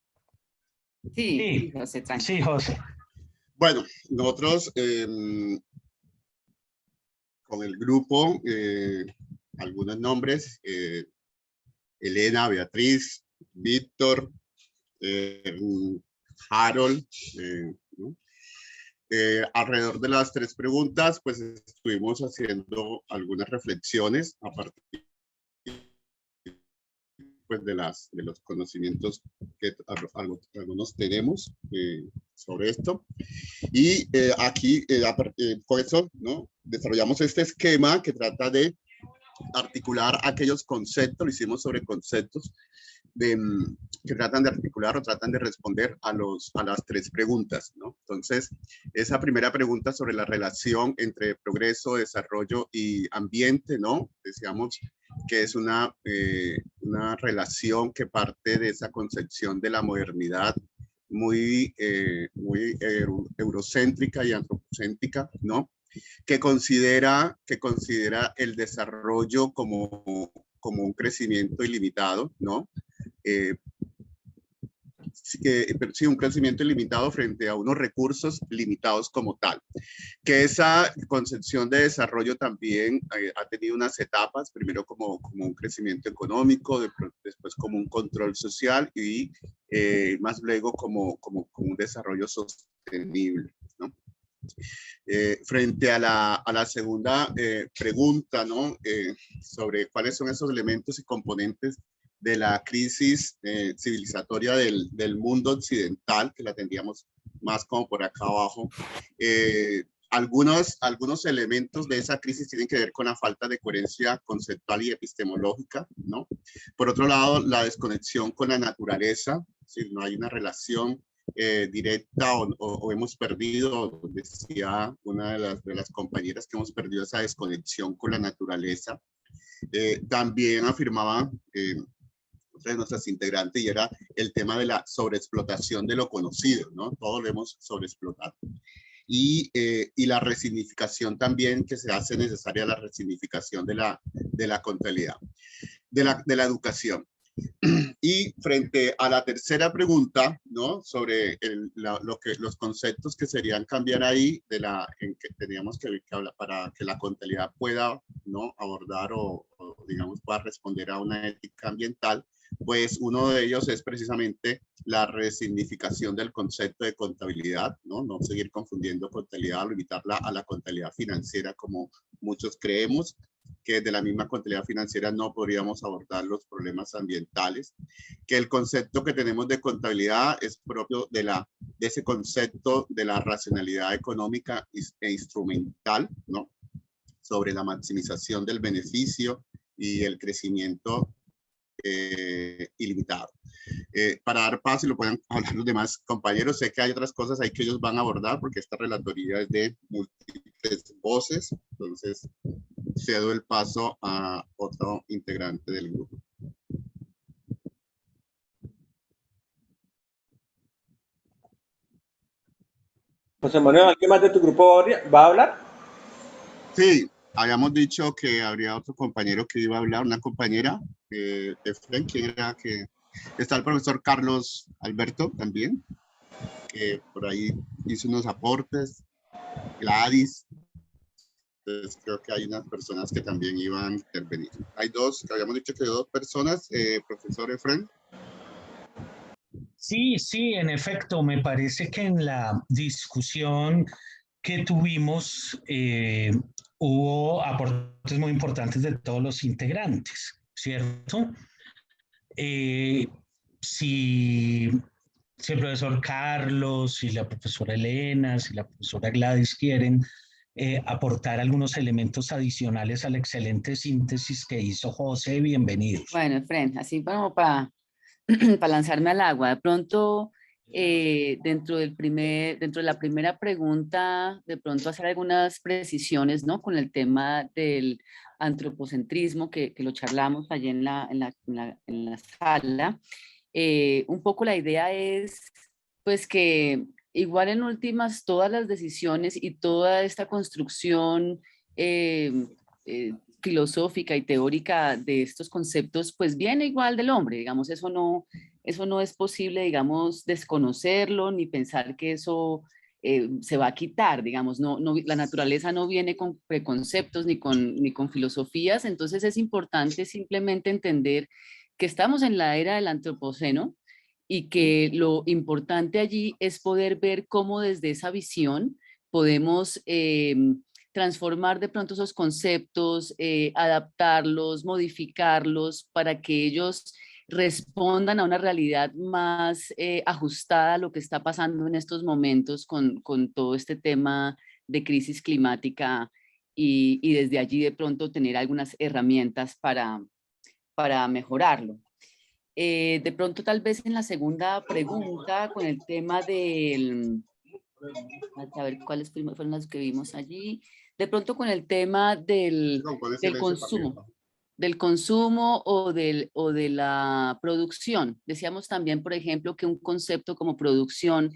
Sí, José, tranquilo. Sí, José. Bueno, nosotros con el grupo, algunos nombres, Elena, Beatriz, Víctor, Harold, ¿no? Alrededor de las 3 preguntas, pues estuvimos haciendo algunas reflexiones a partir pues, de los conocimientos que algunos tenemos sobre esto. Y aquí, con eso, ¿no? Desarrollamos este esquema que trata de articular aquellos conceptos, lo hicimos sobre conceptos que tratan de articular o tratan de responder a las 3 preguntas, ¿no? Entonces, esa primera pregunta sobre la relación entre progreso, desarrollo y ambiente, ¿no? Decíamos que es una relación que parte de esa concepción de la modernidad muy eurocéntrica y antropocéntrica, ¿no? Que considera el desarrollo como un crecimiento ilimitado, ¿no? Sí, un crecimiento ilimitado frente a unos recursos limitados como tal. Que esa concepción de desarrollo también ha tenido unas etapas, primero como un crecimiento económico, después como un control social y más luego como un desarrollo sostenible, ¿no? Frente a la segunda pregunta, ¿no? Sobre cuáles son esos elementos y componentes de la crisis civilizatoria del mundo occidental, que la tendríamos más como por acá abajo. Algunos elementos de esa crisis tienen que ver con la falta de coherencia conceptual y epistemológica, ¿no? Por otro lado, la desconexión con la naturaleza, es decir, no hay una relación directa o hemos perdido, decía una de las compañeras, que hemos perdido esa desconexión con la naturaleza. También afirmaba otra de nuestras integrantes, y era el tema de la sobreexplotación de lo conocido, ¿no? Todo lo hemos sobreexplotado. Y la resignificación también, que se hace necesaria la resignificación de la contabilidad, de la educación. Y frente a la tercera pregunta, ¿no? Sobre los conceptos que serían cambiar ahí, en que teníamos que hablar para que la contabilidad pueda, ¿no? Abordar o digamos pueda responder a una ética ambiental, pues uno de ellos es precisamente la resignificación del concepto de contabilidad, ¿no? No seguir confundiendo contabilidad, limitarla a la contabilidad financiera como muchos creemos, que de la misma contabilidad financiera no podríamos abordar los problemas ambientales, que el concepto que tenemos de contabilidad es propio de ese concepto de la racionalidad económica e instrumental, ¿no? sobre la maximización del beneficio y el crecimiento ilimitado. Para dar paso y lo puedan hablar los demás compañeros, sé que hay otras cosas ahí que ellos van a abordar porque esta relatoría es de múltiples voces, entonces cedo el paso a otro integrante del grupo. José Manuel, ¿alguien más de tu grupo va a hablar? Sí, habíamos dicho que habría otro compañero que iba a hablar, una compañera, Efren, ¿quién era? Que está el profesor Carlos Alberto también, que por ahí hizo unos aportes, Gladys. Entonces creo que hay unas personas que también iban a intervenir. Hay dos, que habíamos dicho que dos personas, profesor Efren. Sí, sí, en efecto, me parece que en la discusión que tuvimos hubo aportes muy importantes de todos los integrantes, ¿cierto? Si el profesor Carlos, si la profesora Elena, si la profesora Gladys quieren aportar algunos elementos adicionales a la excelente síntesis que hizo José, bienvenidos. Bueno, Efren, así como para lanzarme al agua, de pronto dentro de la primera pregunta, de pronto hacer algunas precisiones, ¿no? Con el tema del antropocentrismo que lo charlamos allí en la sala. Un poco la idea es, pues, que igual en últimas todas las decisiones y toda esta construcción filosófica y teórica de estos conceptos, pues viene igual del hombre, digamos, eso no es posible, digamos, desconocerlo ni pensar que eso se va a quitar, digamos, la naturaleza no viene con preconceptos ni con filosofías, entonces es importante simplemente entender que estamos en la era del antropoceno y que lo importante allí es poder ver cómo desde esa visión podemos transformar de pronto esos conceptos, adaptarlos, modificarlos para que ellos respondan a una realidad más ajustada a lo que está pasando en estos momentos con todo este tema de crisis climática y desde allí de pronto tener algunas herramientas para mejorarlo. De pronto tal vez en la segunda pregunta con el tema del... A ver cuáles fueron las que vimos allí. De pronto con el tema del consumo o de la producción. Decíamos también, por ejemplo, que un concepto como producción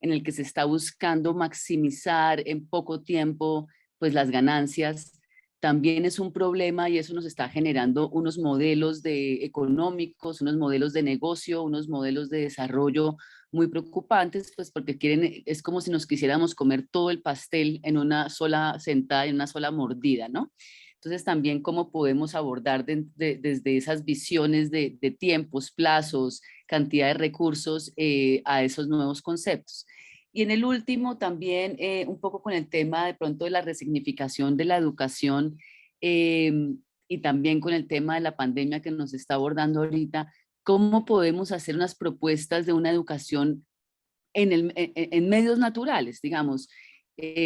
en el que se está buscando maximizar en poco tiempo pues las ganancias, también es un problema y eso nos está generando unos modelos económicos, unos modelos de negocio, unos modelos de desarrollo muy preocupantes, pues porque es como si nos quisiéramos comer todo el pastel en una sola sentada, en una sola mordida, ¿no? Entonces también cómo podemos abordar desde esas visiones de tiempos, plazos, cantidad de recursos a esos nuevos conceptos. Y en el último también un poco con el tema de pronto de la resignificación de la educación y también con el tema de la pandemia que nos está abordando ahorita, cómo podemos hacer unas propuestas de una educación en medios naturales, digamos.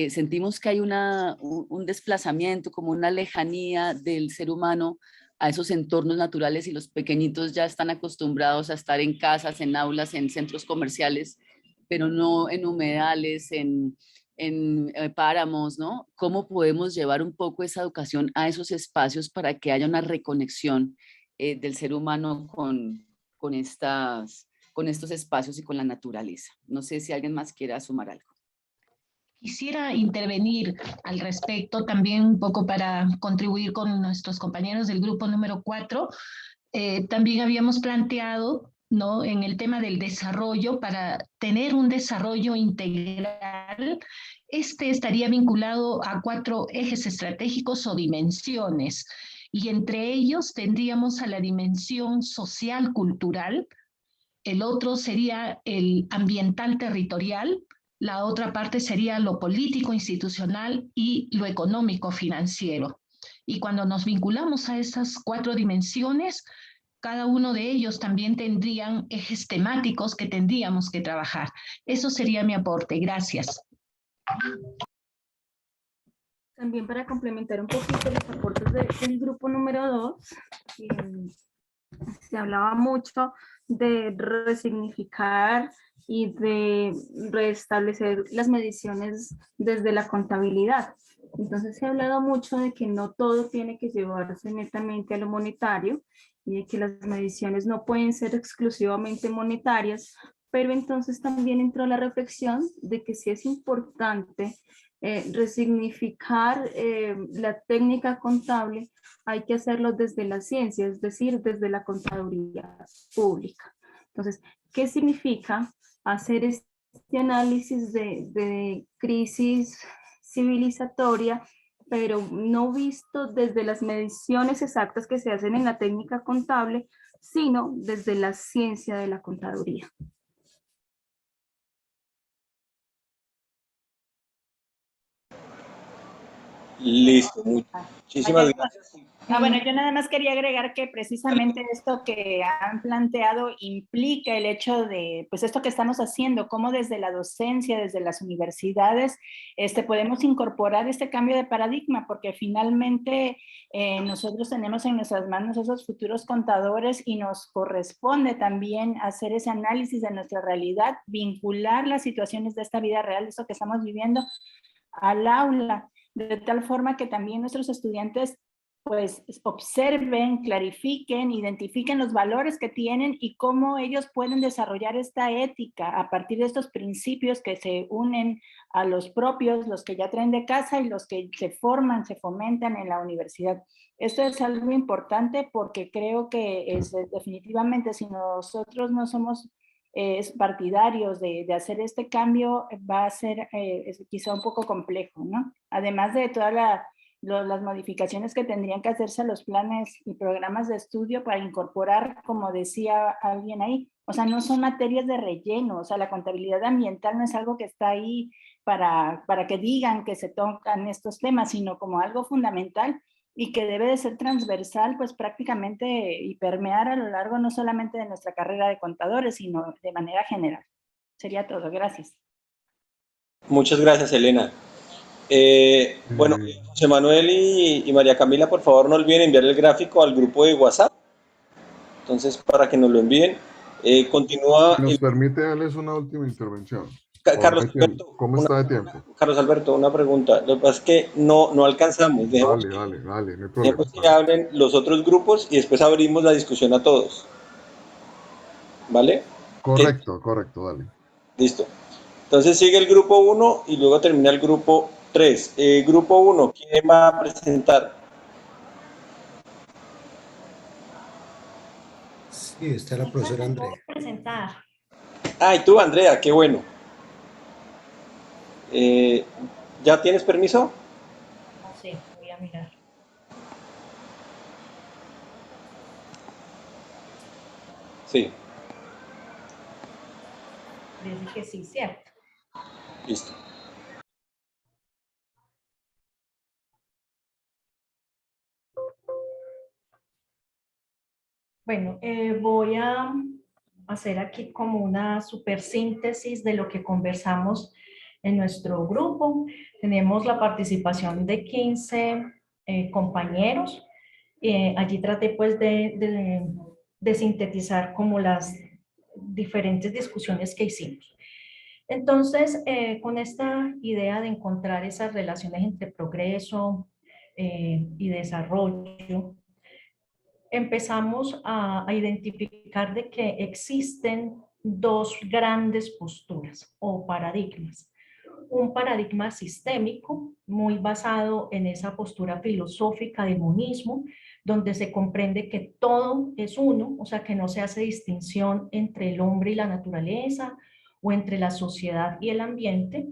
Sentimos que hay un desplazamiento, como una lejanía del ser humano a esos entornos naturales y los pequeñitos ya están acostumbrados a estar en casas, en aulas, en centros comerciales, pero no en humedales, en páramos, ¿no? ¿Cómo podemos llevar un poco esa educación a esos espacios para que haya una reconexión del ser humano con estos espacios y con la naturaleza? No sé si alguien más quiera sumar algo. Quisiera intervenir al respecto también un poco para contribuir con nuestros compañeros del grupo número 4. También habíamos planteado, ¿no?, en el tema del desarrollo, para tener un desarrollo integral, estaría vinculado a 4 ejes estratégicos o dimensiones, y entre ellos tendríamos a la dimensión social cultural, el otro sería el ambiental territorial, la otra parte sería lo político institucional y lo económico financiero. Y cuando nos vinculamos a esas 4 dimensiones, cada uno de ellos también tendrían ejes temáticos que tendríamos que trabajar. Eso sería mi aporte. Gracias. También para complementar un poquito los aportes del grupo número 2, se hablaba mucho de resignificar y de restablecer las mediciones desde la contabilidad. Entonces se ha hablado mucho de que no todo tiene que llevarse netamente a lo monetario y de que las mediciones no pueden ser exclusivamente monetarias, pero entonces también entró la reflexión de que sí es importante resignificar la técnica contable, hay que hacerlo desde la ciencia, es decir, desde la contaduría pública. Entonces, ¿qué significa hacer este análisis de crisis civilizatoria, pero no visto desde las mediciones exactas que se hacen en la técnica contable, sino desde la ciencia de la contaduría? Listo, muchísimas gracias. Bueno, yo nada más quería agregar que precisamente esto que han planteado implica el hecho de, pues esto que estamos haciendo, cómo desde la docencia, desde las universidades, podemos incorporar este cambio de paradigma, porque finalmente nosotros tenemos en nuestras manos esos futuros contadores y nos corresponde también hacer ese análisis de nuestra realidad, vincular las situaciones de esta vida real, eso que estamos viviendo, al aula, de tal forma que también nuestros estudiantes pues observen, clarifiquen, identifiquen los valores que tienen y cómo ellos pueden desarrollar esta ética a partir de estos principios que se unen a los propios, los que ya traen de casa y los que se forman, se fomentan en la universidad. Esto es algo importante porque creo que definitivamente si nosotros no somos partidarios de hacer este cambio, va a ser quizá un poco complejo, ¿no? Además de todas las modificaciones que tendrían que hacerse a los planes y programas de estudio para incorporar, como decía alguien ahí, o sea, no son materias de relleno, o sea, la contabilidad ambiental no es algo que está ahí para que digan que se tocan estos temas, sino como algo fundamental y que debe de ser transversal, pues prácticamente y permear a lo largo no solamente de nuestra carrera de contadores, sino de manera general. Sería todo, gracias. Muchas gracias, Elena. Bueno, José Manuel y María Camila, por favor no olviden enviar el gráfico al grupo de WhatsApp. Entonces, para que nos lo envíen. Continúa. ¿Nos permite darles una última intervención? Carlos Alberto, ¿Cómo está de tiempo? Carlos Alberto, una pregunta. Lo que pasa es que no alcanzamos. Dejemos Dale, no hay problema. Dejemos que hablen los otros grupos y después abrimos la discusión a todos. ¿Vale? Correcto, dale. Listo. Entonces sigue el grupo 1 y luego termina el grupo 3. Grupo 1, ¿quién va a presentar? Sí, está la profesora Andrea. Presentar. Ah, y tú, Andrea, qué bueno. ¿Ya tienes permiso? Sí, voy a mirar. Sí. Dice que sí, ¿cierto? Listo. Bueno, voy a hacer aquí como una super síntesis de lo que conversamos en nuestro grupo. Tenemos la participación de 15 compañeros. Allí traté pues de sintetizar como las diferentes discusiones que hicimos. Entonces, con esta idea de encontrar esas relaciones entre progreso y desarrollo, empezamos a identificar de que existen dos grandes posturas o paradigmas. Un paradigma sistémico, muy basado en esa postura filosófica del monismo, donde se comprende que todo es uno, o sea, que no se hace distinción entre el hombre y la naturaleza, o entre la sociedad y el ambiente.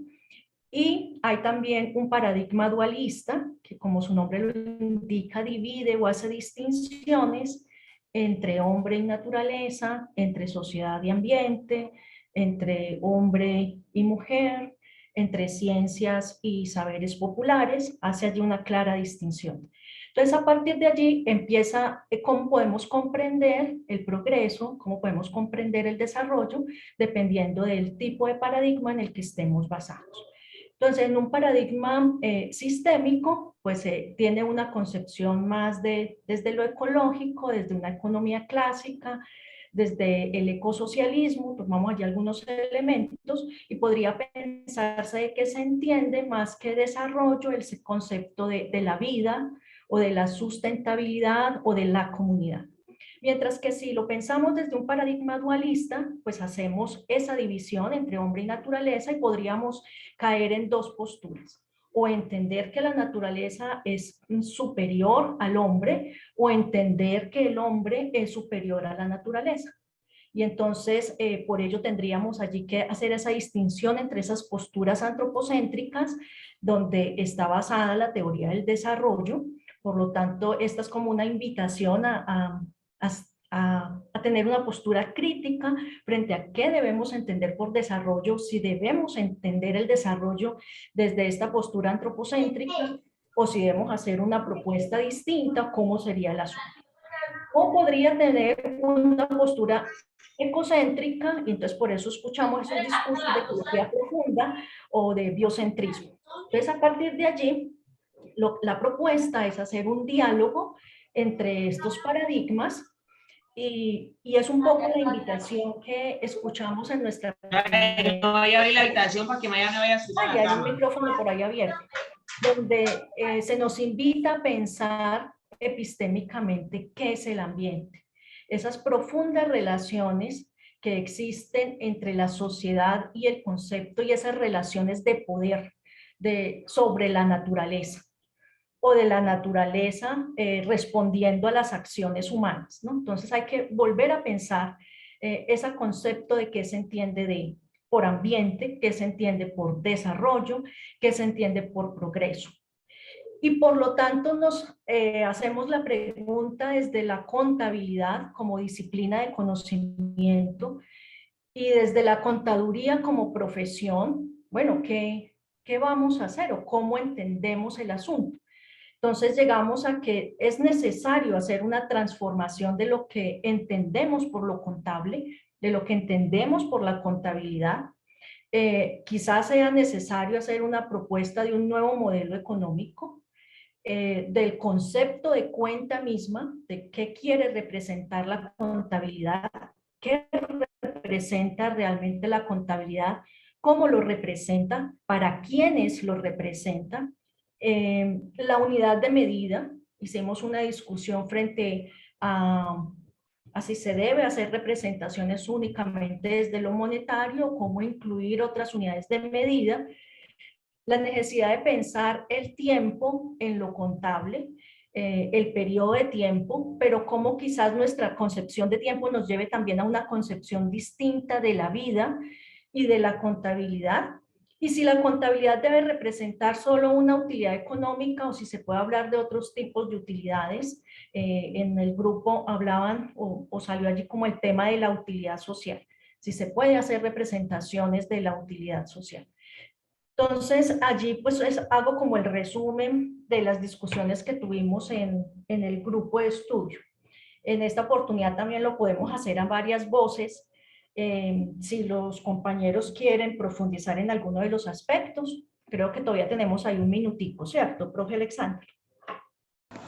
Y hay también un paradigma dualista, que como su nombre lo indica, divide o hace distinciones entre hombre y naturaleza, entre sociedad y ambiente, entre hombre y mujer, entre ciencias y saberes populares, hace allí una clara distinción. Entonces, a partir de allí empieza cómo podemos comprender el progreso, cómo podemos comprender el desarrollo, dependiendo del tipo de paradigma en el que estemos basados. Entonces, en un paradigma sistémico, pues tiene una concepción más desde lo ecológico, desde una economía clásica, desde el ecosocialismo, tomamos allí algunos elementos y podría pensarse que se entiende más que desarrollo el concepto de la vida o de la sustentabilidad o de la comunidad. Mientras que si lo pensamos desde un paradigma dualista, pues hacemos esa división entre hombre y naturaleza y podríamos caer en dos posturas. O entender que la naturaleza es superior al hombre, o entender que el hombre es superior a la naturaleza. Y entonces, por ello tendríamos allí que hacer esa distinción entre esas posturas antropocéntricas, donde está basada la teoría del desarrollo. Por lo tanto, esta es como una invitación a tener una postura crítica frente a qué debemos entender por desarrollo, si debemos entender el desarrollo desde esta postura antropocéntrica o si debemos hacer una propuesta distinta, cómo sería el asunto. O podría tener una postura ecocéntrica, y entonces por eso escuchamos esos discursos de ecología profunda o de biocentrismo. Entonces, a partir de allí, la propuesta es hacer un diálogo entre estos paradigmas y es un poco la invitación que escuchamos en nuestra... No vaya a abrir la habitación para que mañana vaya a subir hay un micrófono por ahí abierto, donde se nos invita a pensar epistémicamente qué es el ambiente. Esas profundas relaciones que existen entre la sociedad y el concepto y esas relaciones de poder sobre la naturaleza o de la naturaleza respondiendo a las acciones humanas, ¿no? Entonces hay que volver a pensar ese concepto de qué se entiende por ambiente, qué se entiende por desarrollo, qué se entiende por progreso. Y por lo tanto nos hacemos la pregunta desde la contabilidad como disciplina de conocimiento y desde la contaduría como profesión, bueno, ¿qué vamos a hacer o cómo entendemos el asunto? Entonces llegamos a que es necesario hacer una transformación de lo que entendemos por lo contable, de lo que entendemos por la contabilidad. Quizás sea necesario hacer una propuesta de un nuevo modelo económico, del concepto de cuenta misma, de qué quiere representar la contabilidad, qué representa realmente la contabilidad, cómo lo representa, para quiénes lo representa. La unidad de medida, hicimos una discusión frente a si se debe hacer representaciones únicamente desde lo monetario, cómo incluir otras unidades de medida, la necesidad de pensar el tiempo en lo contable, el periodo de tiempo, pero cómo quizás nuestra concepción de tiempo nos lleve también a una concepción distinta de la vida y de la contabilidad. Y si la contabilidad debe representar solo una utilidad económica o si se puede hablar de otros tipos de utilidades. En el grupo hablaban o salió allí como el tema de la utilidad social. Si se puede hacer representaciones de la utilidad social. Entonces allí pues hago como el resumen de las discusiones que tuvimos en el grupo de estudio. En esta oportunidad también lo podemos hacer a varias voces. Si los compañeros quieren profundizar en alguno de los aspectos, creo que todavía tenemos ahí un minutico, ¿cierto, profe Alexander?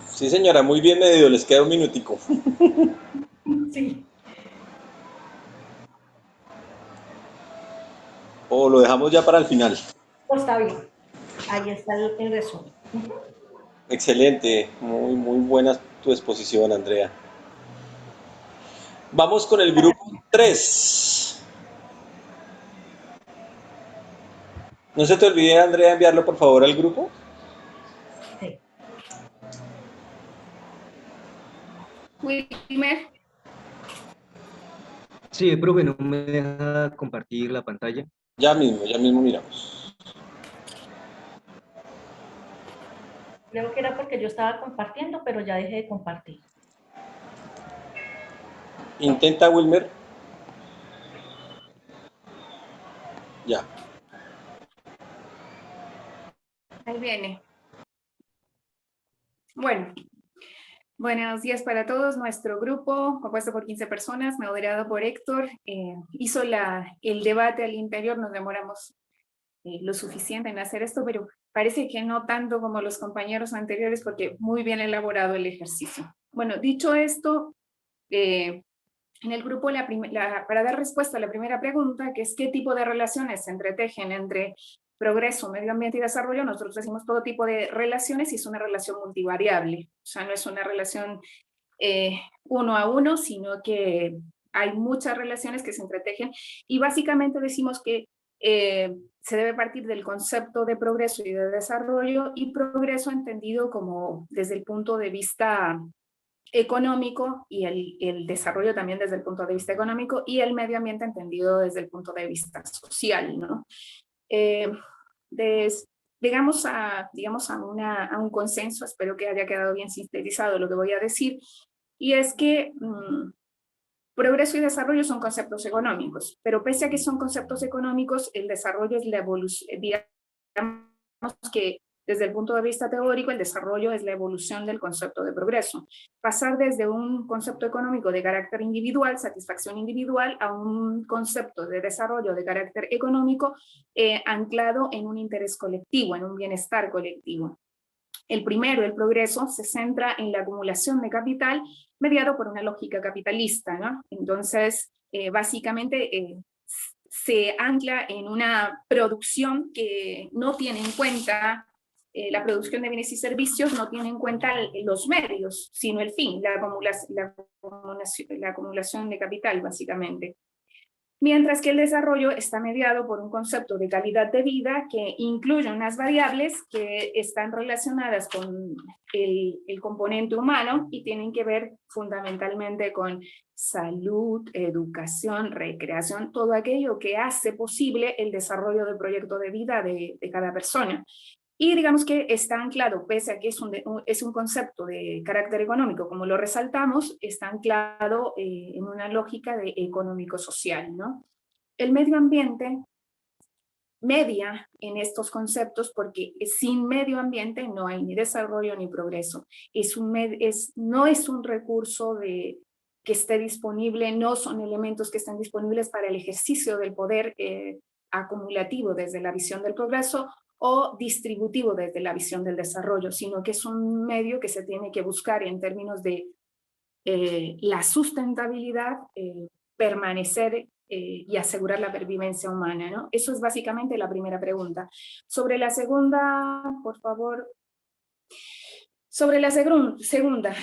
Sí, señora, muy bien medido, les queda un minutico. Sí. O lo dejamos ya para el final. Pues está bien, ahí está el resumen. Excelente, muy buena tu exposición, Andrea. Vamos con el grupo 3. No se te olvide, Andrea, enviarlo por favor al grupo. Sí. Wilmer. Sí, profe, no me deja compartir la pantalla. Ya mismo miramos. Creo que era porque yo estaba compartiendo, pero ya dejé de compartir. Intenta, Wilmer. Ya. Ahí viene. Bueno, buenos días para todos. Nuestro grupo, compuesto por 15 personas, moderado por Héctor, hizo el debate al interior. Nos demoramos lo suficiente en hacer esto, pero parece que no tanto como los compañeros anteriores, porque muy bien elaborado el ejercicio. Bueno, dicho esto, en el grupo, para dar respuesta a la primera pregunta, que es qué tipo de relaciones se entretejen entre progreso, medio ambiente y desarrollo, nosotros decimos todo tipo de relaciones y es una relación multivariable, o sea, no es una relación uno a uno, sino que hay muchas relaciones que se entretejen y básicamente decimos que se debe partir del concepto de progreso y de desarrollo, y progreso entendido como desde el punto de vista económico y el desarrollo también desde el punto de vista económico, y el medio ambiente entendido desde el punto de vista social, ¿no? Llegamos a un consenso, espero que haya quedado bien sintetizado lo que voy a decir, y es que progreso y desarrollo son conceptos económicos, pero pese a que son conceptos económicos, el desarrollo es la evolución, digamos que desde el punto de vista teórico, el desarrollo es la evolución del concepto de progreso. Pasar desde un concepto económico de carácter individual, satisfacción individual, a un concepto de desarrollo de carácter económico anclado en un interés colectivo, en un bienestar colectivo. El primero, el progreso, se centra en la acumulación de capital mediado por una lógica capitalista, ¿no? Entonces, básicamente se ancla en una producción que no tiene en cuenta, la producción de bienes y servicios no tiene en cuenta los medios, sino el fin, la acumulación de capital, básicamente. Mientras que el desarrollo está mediado por un concepto de calidad de vida que incluye unas variables que están relacionadas con el componente humano y tienen que ver fundamentalmente con salud, educación, recreación, todo aquello que hace posible el desarrollo del proyecto de vida de cada persona. Y digamos que está anclado, pese a que es un concepto de carácter económico, como lo resaltamos, está anclado en una lógica de económico-social, ¿no? El medio ambiente media en estos conceptos porque sin medio ambiente no hay ni desarrollo ni progreso. No es un recurso que esté disponible, no son elementos que estén disponibles para el ejercicio del poder acumulativo desde la visión del progreso o distributivo desde la visión del desarrollo, sino que es un medio que se tiene que buscar en términos de la sustentabilidad, permanecer y asegurar la pervivencia humana, ¿no? Eso es básicamente la primera pregunta. Sobre la segunda, por favor. Sobre la segunda,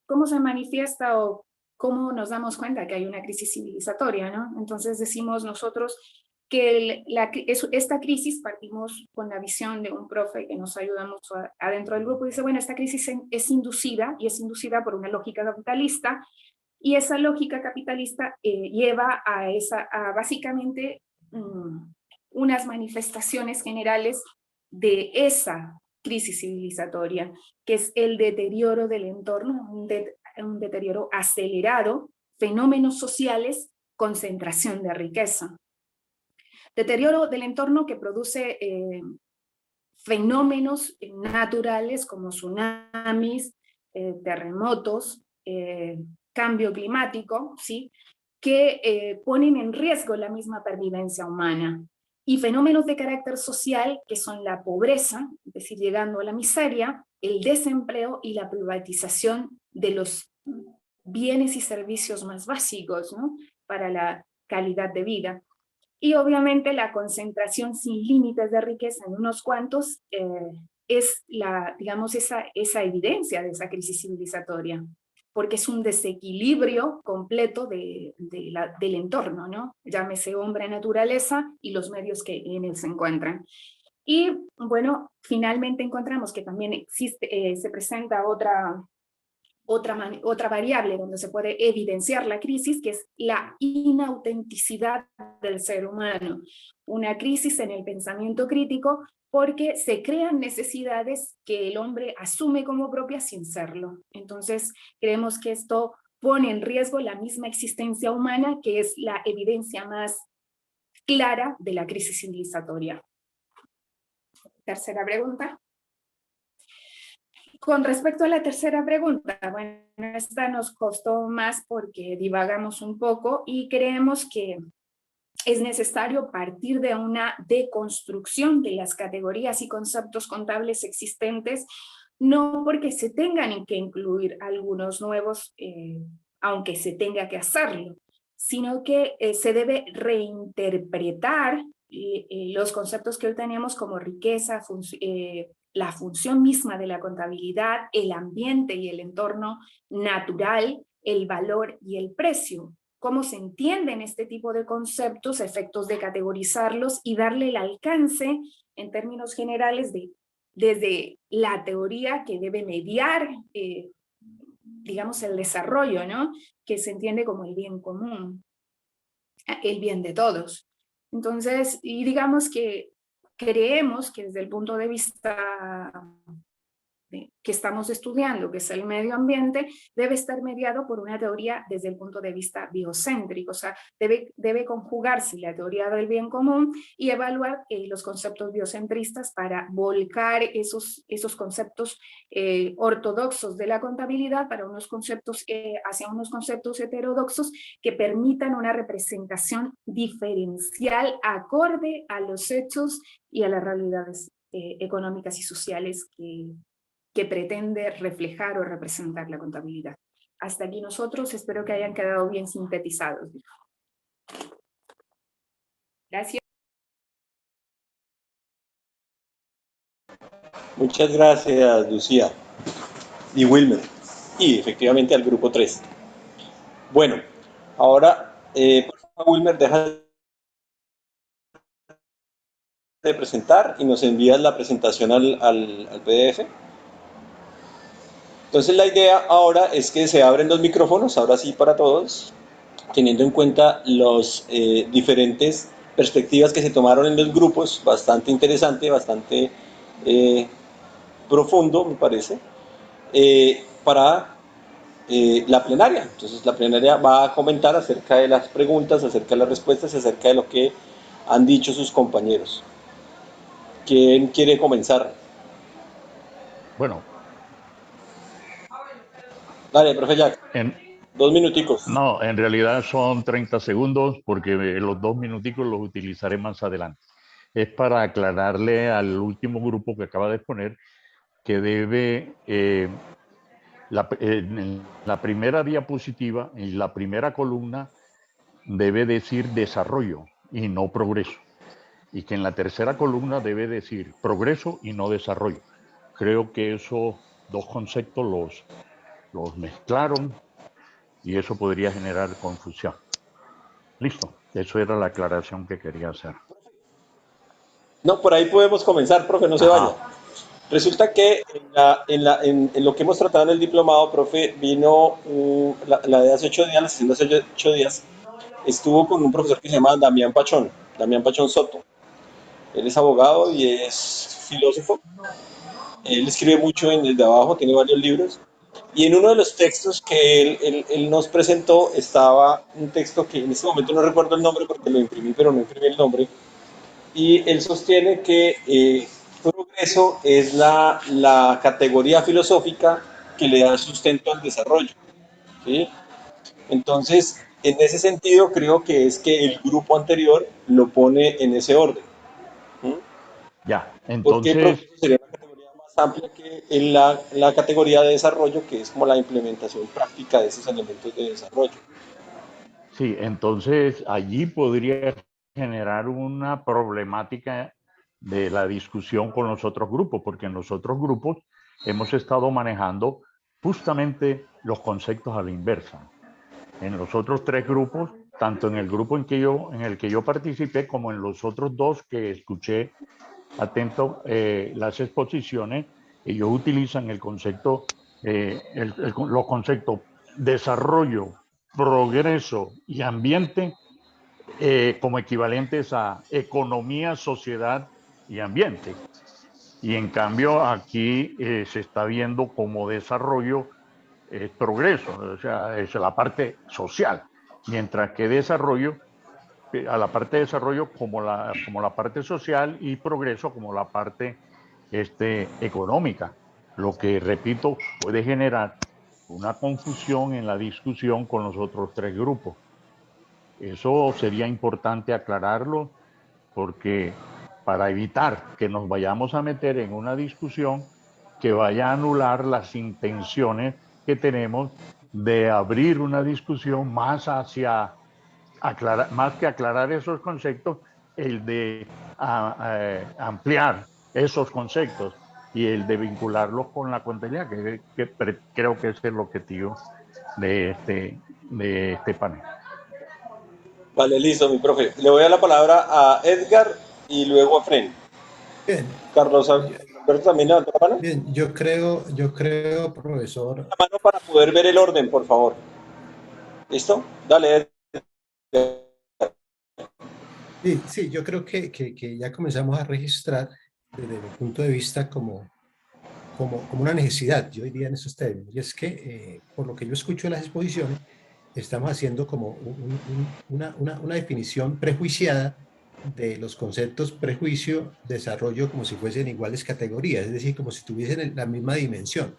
¿cómo se manifiesta o cómo nos damos cuenta que hay una crisis civilizatoria, ¿no? Entonces decimos nosotros que esta crisis, partimos con la visión de un profe que nos ayuda mucho adentro del grupo, dice, bueno, esta crisis es inducida, y es inducida por una lógica capitalista, y esa lógica capitalista lleva a básicamente unas manifestaciones generales de esa crisis civilizatoria, que es el deterioro del entorno, un deterioro acelerado, fenómenos sociales, concentración de riqueza. Deterioro del entorno que produce fenómenos naturales como tsunamis, terremotos, cambio climático, ¿sí? Que ponen en riesgo la misma pervivencia humana. Y fenómenos de carácter social que son la pobreza, es decir, llegando a la miseria, el desempleo y la privatización de los bienes y servicios más básicos, ¿no? Para la calidad de vida. Y obviamente la concentración sin límites de riqueza en unos cuantos es digamos, esa evidencia de esa crisis civilizatoria, porque es un desequilibrio completo del entorno, ¿no? Llámese hombre, naturaleza y los medios que en él se encuentran. Y bueno, finalmente encontramos que también se presenta otra variable donde se puede evidenciar la crisis, que es la inautenticidad del ser humano. Una crisis en el pensamiento crítico porque se crean necesidades que el hombre asume como propias sin serlo. Entonces, creemos que esto pone en riesgo la misma existencia humana, que es la evidencia más clara de la crisis civilizatoria. Tercera pregunta. Con respecto a la tercera pregunta, bueno, esta nos costó más porque divagamos un poco y creemos que es necesario partir de una deconstrucción de las categorías y conceptos contables existentes, no porque se tengan que incluir algunos nuevos, aunque se tenga que hacerlo, sino que se debe reinterpretar los conceptos que hoy tenemos como riqueza, la función misma de la contabilidad, el ambiente y el entorno natural, el valor y el precio. Cómo se entienden este tipo de conceptos, efectos de categorizarlos y darle el alcance en términos generales desde la teoría que debe mediar, digamos, el desarrollo, ¿no? Que se entiende como el bien común, el bien de todos. Entonces, y digamos que creemos que desde el punto de vista que estamos estudiando, que es el medio ambiente, debe estar mediado por una teoría desde el punto de vista biocéntrico, o sea, debe conjugarse la teoría del bien común y evaluar los conceptos biocentristas para volcar esos conceptos ortodoxos de la contabilidad para unos conceptos, hacia unos conceptos heterodoxos que permitan una representación diferencial acorde a los hechos y a las realidades económicas y sociales que pretende reflejar o representar la contabilidad. Hasta aquí nosotros, espero que hayan quedado bien sintetizados. Gracias. Muchas gracias, Lucía y Wilmer, y efectivamente al grupo 3. Bueno, ahora, por favor, Wilmer, deja de presentar y nos envías la presentación al PDF. Entonces la idea ahora es que se abren los micrófonos, ahora sí para todos, teniendo en cuenta las diferentes perspectivas que se tomaron en los grupos, bastante interesante, bastante profundo, me parece, para la plenaria. Entonces la plenaria va a comentar acerca de las preguntas, acerca de las respuestas, acerca de lo que han dicho sus compañeros. ¿Quién quiere comenzar? Bueno. Dale, profe Jack. 2 minuticos. No, en realidad son 30 segundos porque los 2 minuticos los utilizaré más adelante. Es para aclararle al último grupo que acaba de exponer que debe, en la primera diapositiva, en la primera columna, debe decir desarrollo y no progreso. Y que en la tercera columna debe decir progreso y no desarrollo. Creo que esos dos conceptos los mezclaron y eso podría generar confusión. Listo, eso era la aclaración que quería hacer. No, por ahí podemos comenzar, profe, no se vaya. Resulta que en lo que hemos tratado en el diplomado, profe, vino la de hace 8 días, la sesión de hace 8 días, estuvo con un profesor que se llama Damián Pachón Soto. Él es abogado y es filósofo. Él escribe mucho en el de abajo, tiene varios libros. Y en uno de los textos que él nos presentó estaba un texto que en este momento no recuerdo el nombre porque lo imprimí, pero no imprimí el nombre. Y él sostiene que progreso es la categoría filosófica que le da sustento al desarrollo, ¿sí? Entonces, en ese sentido, creo que es que el grupo anterior lo pone en ese orden. Ya, entonces... Porque progreso sería una categoría más amplia que en la categoría de desarrollo, que es como la implementación práctica de esos elementos de desarrollo. Sí, entonces allí podría generar una problemática de la discusión con los otros grupos, porque en los otros grupos hemos estado manejando justamente los conceptos a la inversa. En los otros 3 grupos, tanto en el grupo en el que yo participé como en los otros 2 que escuché atento las exposiciones, ellos utilizan el concepto, los conceptos desarrollo, progreso y ambiente como equivalentes a economía, sociedad y ambiente. Y en cambio aquí se está viendo como desarrollo progreso, o sea, es la parte social, mientras que desarrollo, a la parte de desarrollo como la parte social y progreso como la parte económica, lo que, repito, puede generar una confusión en la discusión con los otros 3 grupos. Eso sería importante aclararlo, porque para evitar que nos vayamos a meter en una discusión que vaya a anular las intenciones que tenemos de abrir una discusión más hacia más que aclarar esos conceptos, el de ampliar esos conceptos y el de vincularlos con la contabilidad, que creo que ese es el objetivo de este panel. Vale, listo, mi profe. Le voy a dar la palabra a Edgar y luego a Fren. Bien. Carlos Alberto también levantó la mano. Bien, yo creo, profesor. La mano para poder ver el orden, por favor. ¿Listo? Dale, Edgar. Sí, yo creo que ya comenzamos a registrar desde mi punto de vista como una necesidad, yo diría en esos términos, y es que por lo que yo escucho en las exposiciones, estamos haciendo como una definición prejuiciada de los conceptos prejuicio, desarrollo, como si fuesen iguales categorías, es decir, como si tuviesen la misma dimensión.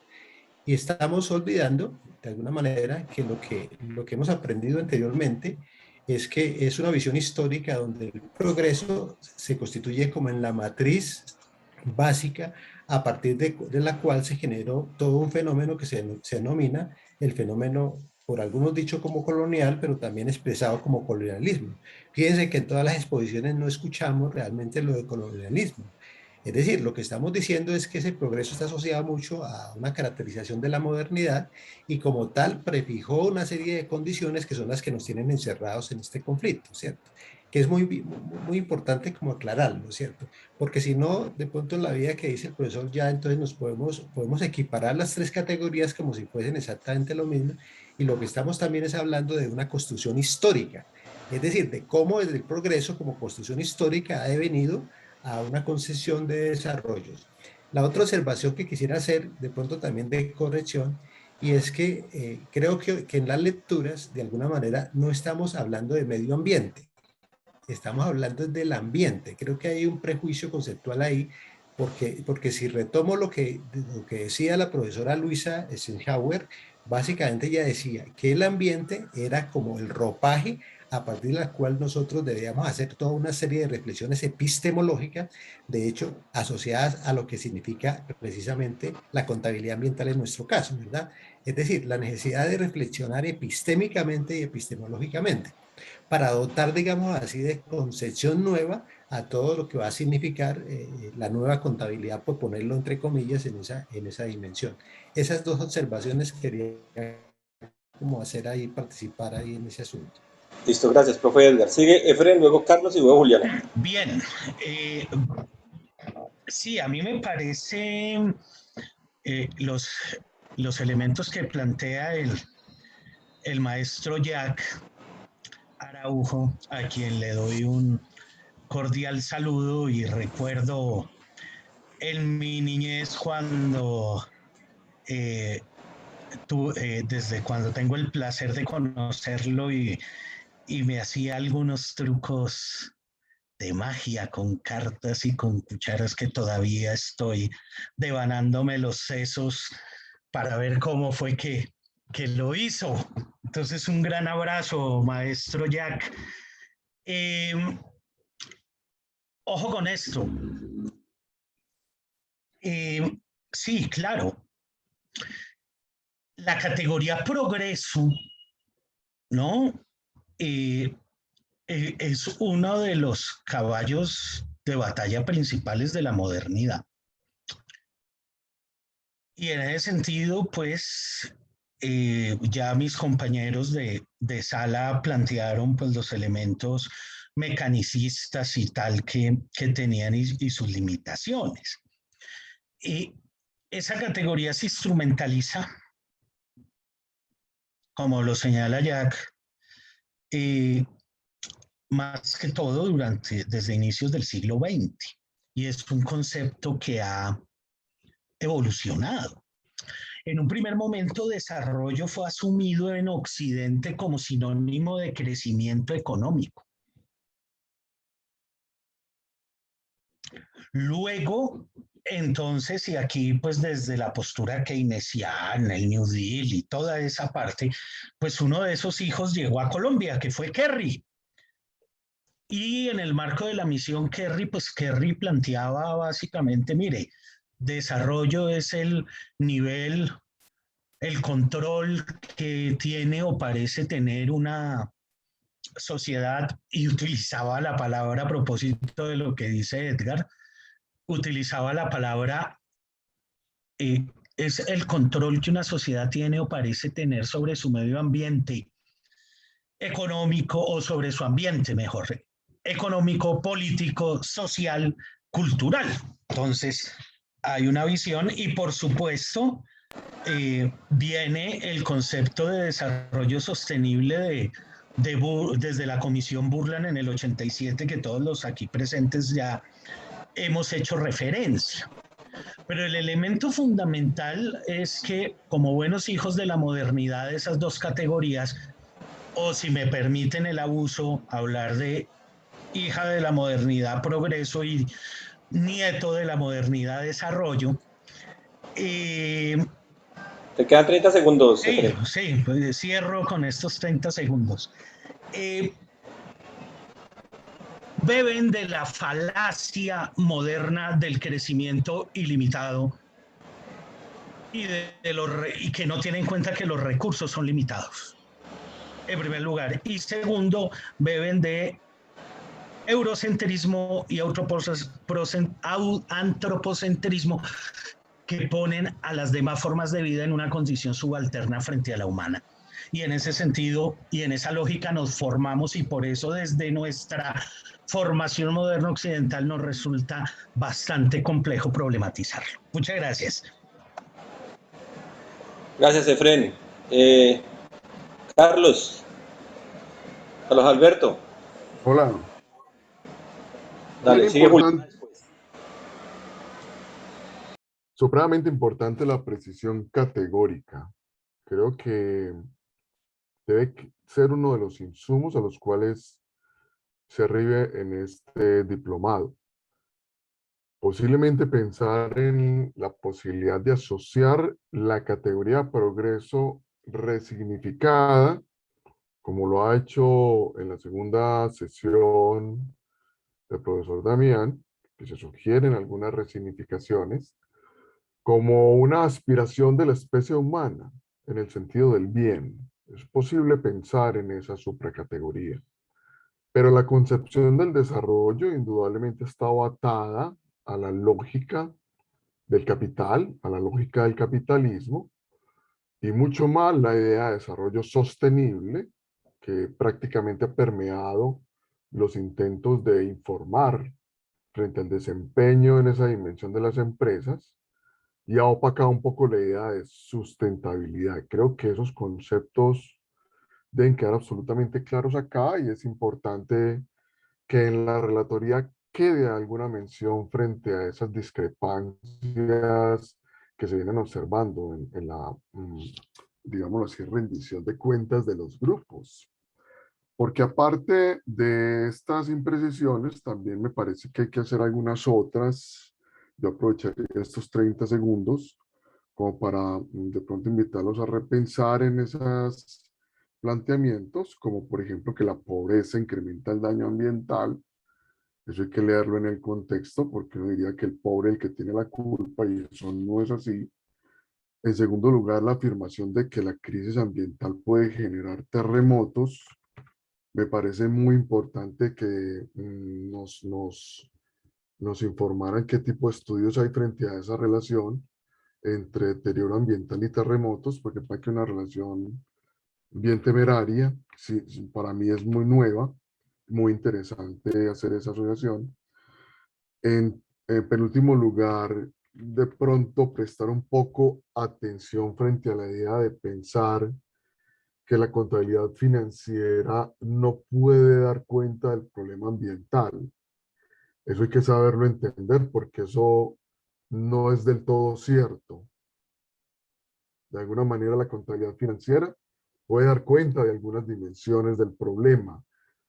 Y estamos olvidando, de alguna manera, que lo que hemos aprendido anteriormente es que es una visión histórica donde el progreso se constituye como en la matriz básica a partir de la cual se generó todo un fenómeno que se denomina el fenómeno, por algunos dicho como colonial, pero también expresado como colonialismo. Fíjense que en todas las exposiciones no escuchamos realmente lo de colonialismo. Es decir, lo que estamos diciendo es que ese progreso está asociado mucho a una caracterización de la modernidad y como tal prefijó una serie de condiciones que son las que nos tienen encerrados en este conflicto, ¿cierto? Que es muy importante como aclararlo, ¿cierto? Porque si no, de pronto en la vida que dice el profesor ya, entonces nos podemos equiparar las tres categorías como si fuesen exactamente lo mismo, y lo que estamos también es hablando de una construcción histórica, es decir, de cómo desde el progreso como construcción histórica ha devenido a una concesión de desarrollos. La otra observación que quisiera hacer, de pronto también de corrección, y es que creo que en las lecturas, de alguna manera, no estamos hablando de medio ambiente, estamos hablando del ambiente. Creo que hay un prejuicio conceptual ahí, porque si retomo lo que decía la profesora Luisa Eisenhower, básicamente ella decía que el ambiente era como el ropaje a partir de la cual nosotros debíamos hacer toda una serie de reflexiones epistemológicas, de hecho, asociadas a lo que significa precisamente la contabilidad ambiental en nuestro caso, ¿verdad? Es decir, la necesidad de reflexionar epistémicamente y epistemológicamente para dotar, digamos así, de concepción nueva a todo lo que va a significar la nueva contabilidad, por ponerlo entre comillas, en esa dimensión. Esas dos observaciones quería como hacer ahí, participar ahí en ese asunto. Listo, gracias, profe Edgar. Sigue Efren, luego Carlos y luego Juliana. Bien. Sí, a mí me parece los elementos que plantea el maestro Jack Araujo, a quien le doy un cordial saludo y recuerdo en mi niñez cuando desde cuando tengo el placer de conocerlo y me hacía algunos trucos de magia con cartas y con cucharas que todavía estoy devanándome los sesos para ver cómo fue que lo hizo. Entonces, un gran abrazo, maestro Jack. Ojo con esto. Sí, claro. La categoría progreso, ¿no? Es uno de los caballos de batalla principales de la modernidad. Y en ese sentido, pues, ya mis compañeros de sala plantearon pues, los elementos mecanicistas y tal que tenían y sus limitaciones. Y esa categoría se instrumentaliza, como lo señala Jack, más que todo desde inicios del siglo XX. Y es un concepto que ha evolucionado. En un primer momento, desarrollo fue asumido en Occidente como sinónimo de crecimiento económico. Luego, entonces, y aquí pues desde la postura keynesiana, el New Deal y toda esa parte, pues uno de esos hijos llegó a Colombia, que fue Kerry, Y en el marco de la misión Kerry, pues Kerry planteaba básicamente, mire, desarrollo es el nivel, el control que tiene o parece tener una sociedad, y utilizaba la palabra a propósito de lo que dice Edgar, utilizaba la palabra, es el control que una sociedad tiene o parece tener sobre su medio ambiente económico, o sobre su ambiente, mejor, económico, político, social, cultural. Entonces, hay una visión y, por supuesto, viene el concepto de desarrollo sostenible desde la Comisión Burland en el 87, que todos los aquí presentes ya hemos hecho referencia. Pero el elemento fundamental es que, como buenos hijos de la modernidad, esas dos categorías, o si me permiten el abuso, hablar de hija de la modernidad progreso y nieto de la modernidad desarrollo. Te quedan 30 segundos. Sí, pues cierro con estos 30 segundos. Beben de la falacia moderna del crecimiento ilimitado y que no tienen en cuenta que los recursos son limitados, en primer lugar. Y segundo, beben de eurocentrismo y antropocentrismo, que ponen a las demás formas de vida en una condición subalterna frente a la humana. Y en ese sentido y en esa lógica nos formamos, y por eso desde nuestra formación moderna occidental nos resulta bastante complejo problematizarlo. Muchas gracias. Gracias, Efren. Carlos Alberto. Hola. Dale, sigue Julio. Supremamente importante la precisión categórica. Creo que debe ser uno de los insumos a los cuales se arribe en este diplomado. Posiblemente pensar en la posibilidad de asociar la categoría progreso resignificada, como lo ha hecho en la segunda sesión el profesor Damián, que se sugieren algunas resignificaciones, como una aspiración de la especie humana en el sentido del bien. Es posible pensar en esa supracategoría. Pero la concepción del desarrollo indudablemente estaba atada a la lógica del capital, a la lógica del capitalismo, y mucho más la idea de desarrollo sostenible, que prácticamente ha permeado los intentos de informar frente al desempeño en esa dimensión de las empresas, y ha opacado un poco la idea de sustentabilidad. Creo que esos conceptos deben quedar absolutamente claros acá, y es importante que en la relatoría quede alguna mención frente a esas discrepancias que se vienen observando en la, digámoslo así, rendición de cuentas de los grupos. Porque aparte de estas imprecisiones, también me parece que hay que hacer algunas otras. Yo aprovecharé estos 30 segundos como para de pronto invitarlos a repensar en esos planteamientos, como por ejemplo que la pobreza incrementa el daño ambiental. Eso hay que leerlo en el contexto, porque uno diría que el pobre es el que tiene la culpa, y eso no es así. En segundo lugar, la afirmación de que la crisis ambiental puede generar terremotos. Me parece muy importante que nos informaran qué tipo de estudios hay frente a esa relación entre deterioro ambiental y terremotos, porque para que una relación bien temeraria, sí, para mí es muy nueva, muy interesante hacer esa asociación. En penúltimo lugar, de pronto prestar un poco atención frente a la idea de pensar que la contabilidad financiera no puede dar cuenta del problema ambiental. Eso hay que saberlo entender, porque eso no es del todo cierto. De alguna manera la contabilidad financiera puede dar cuenta de algunas dimensiones del problema,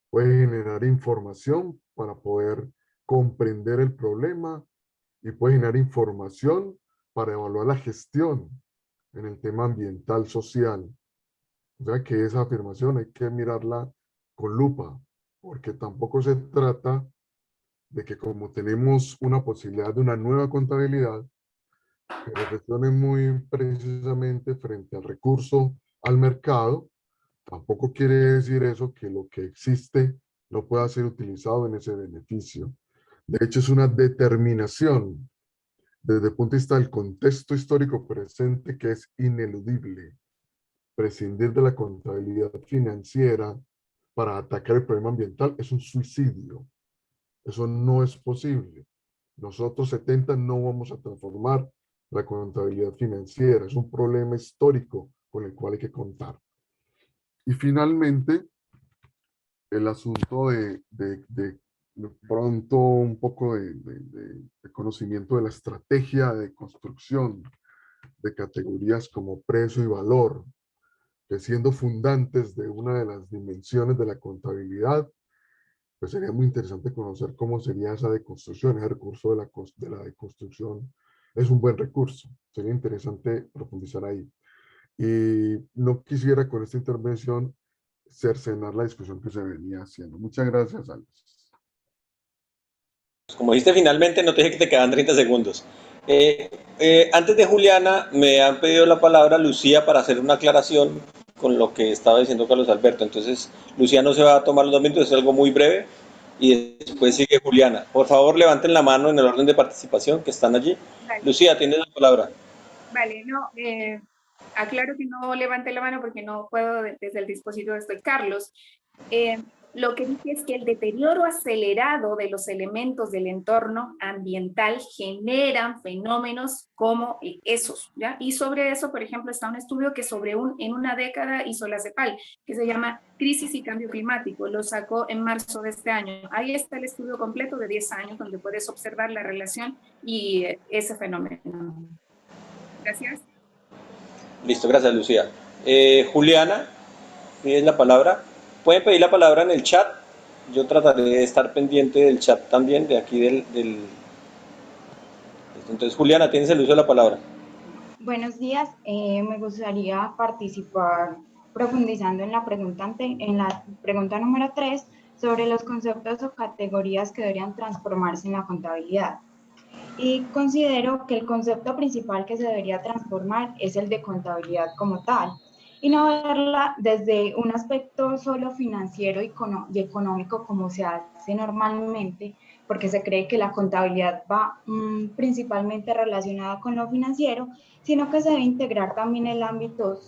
puede generar información para poder comprender el problema, y puede generar información para evaluar la gestión en el tema ambiental social. O sea que esa afirmación hay que mirarla con lupa, porque tampoco se trata de que como tenemos una posibilidad de una nueva contabilidad, que reflexione muy precisamente frente al recurso al mercado, tampoco quiere decir eso que lo que existe no pueda ser utilizado en ese beneficio. De hecho, es una determinación desde el punto de vista del contexto histórico presente que es ineludible. Prescindir de la contabilidad financiera para atacar el problema ambiental es un suicidio. Eso no es posible. Nosotros 70 no vamos a transformar la contabilidad financiera. Es un problema histórico con el cual hay que contar. Y finalmente, el asunto de pronto un poco de conocimiento de la estrategia de construcción de categorías como precio y valor, que siendo fundantes de una de las dimensiones de la contabilidad, pues sería muy interesante conocer cómo sería esa deconstrucción. Ese recurso de la deconstrucción es un buen recurso. Sería interesante profundizar ahí. Y no quisiera con esta intervención cercenar la discusión que se venía haciendo. Muchas gracias, Alex. Como dijiste finalmente, no te dije que te quedaban 30 segundos. Antes de Juliana, me han pedido la palabra Lucía para hacer una aclaración con lo que estaba diciendo Carlos Alberto. Entonces, Lucía no se va a tomar los 2 minutos, es algo muy breve. Y después sigue Juliana. Por favor, levanten la mano en el orden de participación que están allí. Vale. Lucía, tienes la palabra. Vale, no, aclaro que no levante la mano porque no puedo desde el dispositivo estoy. Carlos, lo que dije es que el deterioro acelerado de los elementos del entorno ambiental generan fenómenos como esos, ¿ya? Y sobre eso, por ejemplo, está un estudio que en una década hizo la CEPAL, que se llama Crisis y Cambio Climático, lo sacó en marzo de este año. Ahí está el estudio completo de 10 años donde puedes observar la relación y ese fenómeno. Gracias. Listo, gracias, Lucía. Juliana, tienes la palabra. Pueden pedir la palabra en el chat. Yo trataré de estar pendiente del chat también, de aquí Entonces, Juliana, tienes el uso de la palabra. Buenos días. Me gustaría participar profundizando en la pregunta número 3 sobre los conceptos o categorías que deberían transformarse en la contabilidad. Y considero que el concepto principal que se debería transformar es el de contabilidad como tal, y no verla desde un aspecto solo financiero y económico como se hace normalmente, porque se cree que la contabilidad va principalmente relacionada con lo financiero, sino que se debe integrar también el ámbito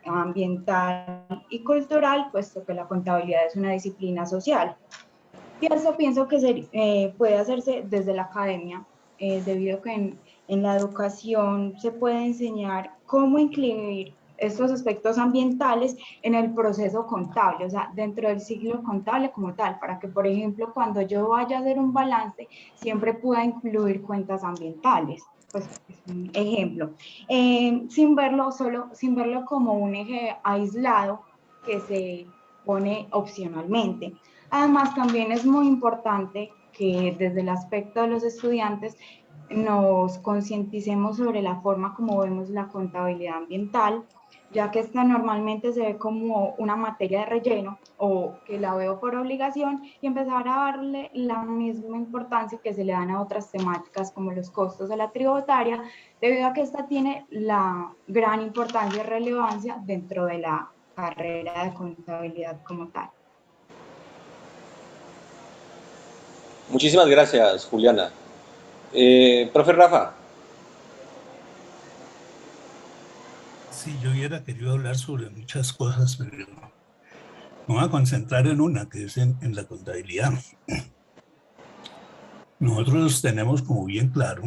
ambiental y cultural, puesto que la contabilidad es una disciplina social. Y eso pienso que puede hacerse desde la academia, debido a que en la educación se puede enseñar cómo incluir estos aspectos ambientales en el proceso contable, o sea, dentro del ciclo contable como tal, para que, por ejemplo, cuando yo vaya a hacer un balance, siempre pueda incluir cuentas ambientales. Pues es un ejemplo, sin verlo como un eje aislado que se pone opcionalmente. Además, también es muy importante que desde el aspecto de los estudiantes nos concienticemos sobre la forma como vemos la contabilidad ambiental, ya que esta normalmente se ve como una materia de relleno o que la veo por obligación, y empezar a darle la misma importancia que se le dan a otras temáticas como los costos de la tributaria, debido a que esta tiene la gran importancia y relevancia dentro de la carrera de contabilidad como tal. Muchísimas gracias, Juliana. Profe Rafa. Sí, yo hubiera querido hablar sobre muchas cosas, pero me voy a concentrar en una, que es en la contabilidad. Nosotros tenemos como bien claro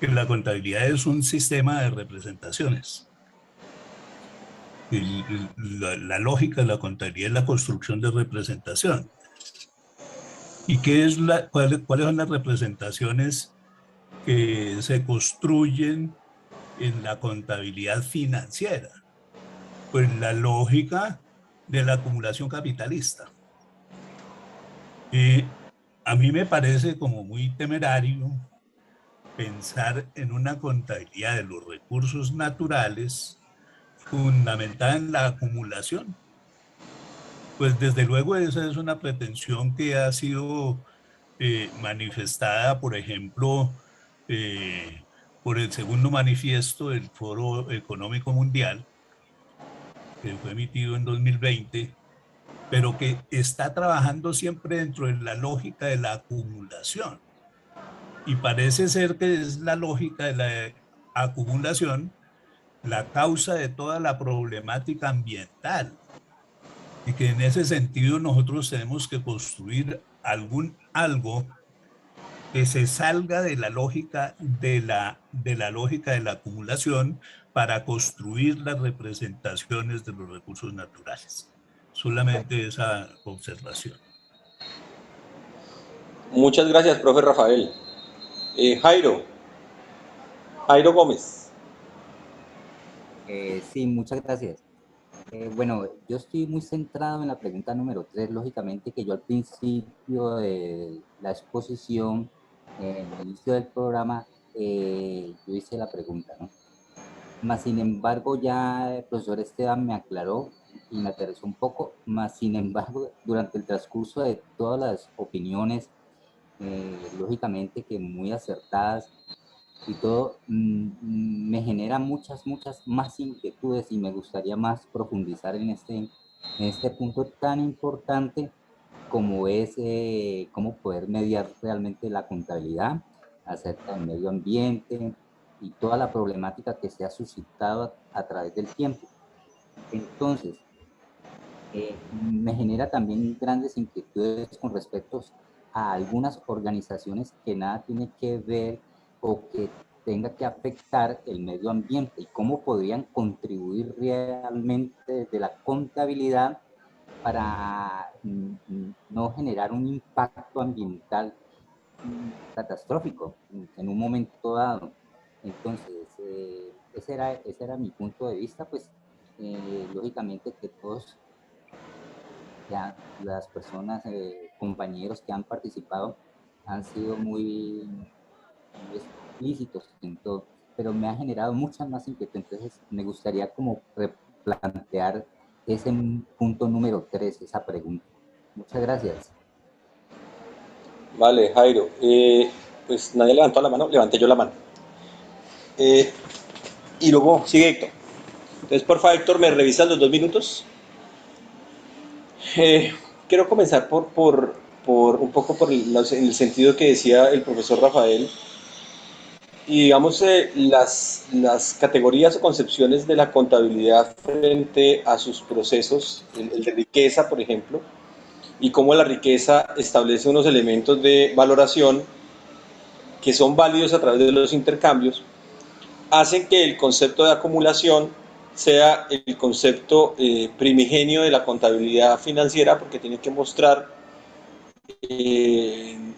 que la contabilidad es un sistema de representaciones. La lógica de la contabilidad es la construcción de representación. ¿Y cuáles son las representaciones que se construyen en la contabilidad financiera? Pues la lógica de la acumulación capitalista. A mí me parece como muy temerario pensar en una contabilidad de los recursos naturales fundamentada en la acumulación. Pues desde luego esa es una pretensión que ha sido manifestada, por ejemplo, por el segundo manifiesto del Foro Económico Mundial, que fue emitido en 2020, pero que está trabajando siempre dentro de la lógica de la acumulación. Y parece ser que es la lógica de la acumulación la causa de toda la problemática ambiental. Y que en ese sentido nosotros tenemos que construir algo que se salga de la lógica de la lógica de la acumulación para construir las representaciones de los recursos naturales. Solamente esa observación. Muchas gracias, profe Rafael. Jairo Gómez. Sí, muchas gracias. Bueno, yo estoy muy centrado en la pregunta número 3, lógicamente que yo al principio de la exposición, en el inicio del programa, yo hice la pregunta, ¿no? Más sin embargo, ya el profesor Esteban me aclaró y me aterrizó un poco, más sin embargo, durante el transcurso de todas las opiniones, lógicamente que muy acertadas, y todo me genera muchas más inquietudes y me gustaría más profundizar en este punto tan importante como es cómo poder mediar realmente la contabilidad acerca del medio ambiente y toda la problemática que se ha suscitado a través del tiempo. Entonces, me genera también grandes inquietudes con respecto a algunas organizaciones que nada tienen que ver o que tenga que afectar el medio ambiente y cómo podrían contribuir realmente desde la contabilidad para no generar un impacto ambiental catastrófico en un momento dado. Entonces, ese era mi punto de vista, pues lógicamente que todos ya las personas, compañeros que han participado han sido muy explícitos en todo, pero me ha generado muchas más inquietudes. Entonces me gustaría como replantear ese punto número 3, esa pregunta. Muchas gracias. Vale, Jairo. Pues nadie levantó la mano, levanté yo la mano. Y luego sigue Héctor. Entonces, por favor, Héctor, ¿me revisas los 2 minutos? Quiero comenzar por un poco en el sentido que decía el profesor Rafael. Y digamos, las categorías o concepciones de la contabilidad frente a sus procesos, el de riqueza, por ejemplo, y cómo la riqueza establece unos elementos de valoración que son válidos a través de los intercambios, hacen que el concepto de acumulación sea el concepto primigenio de la contabilidad financiera, porque tiene que mostrar en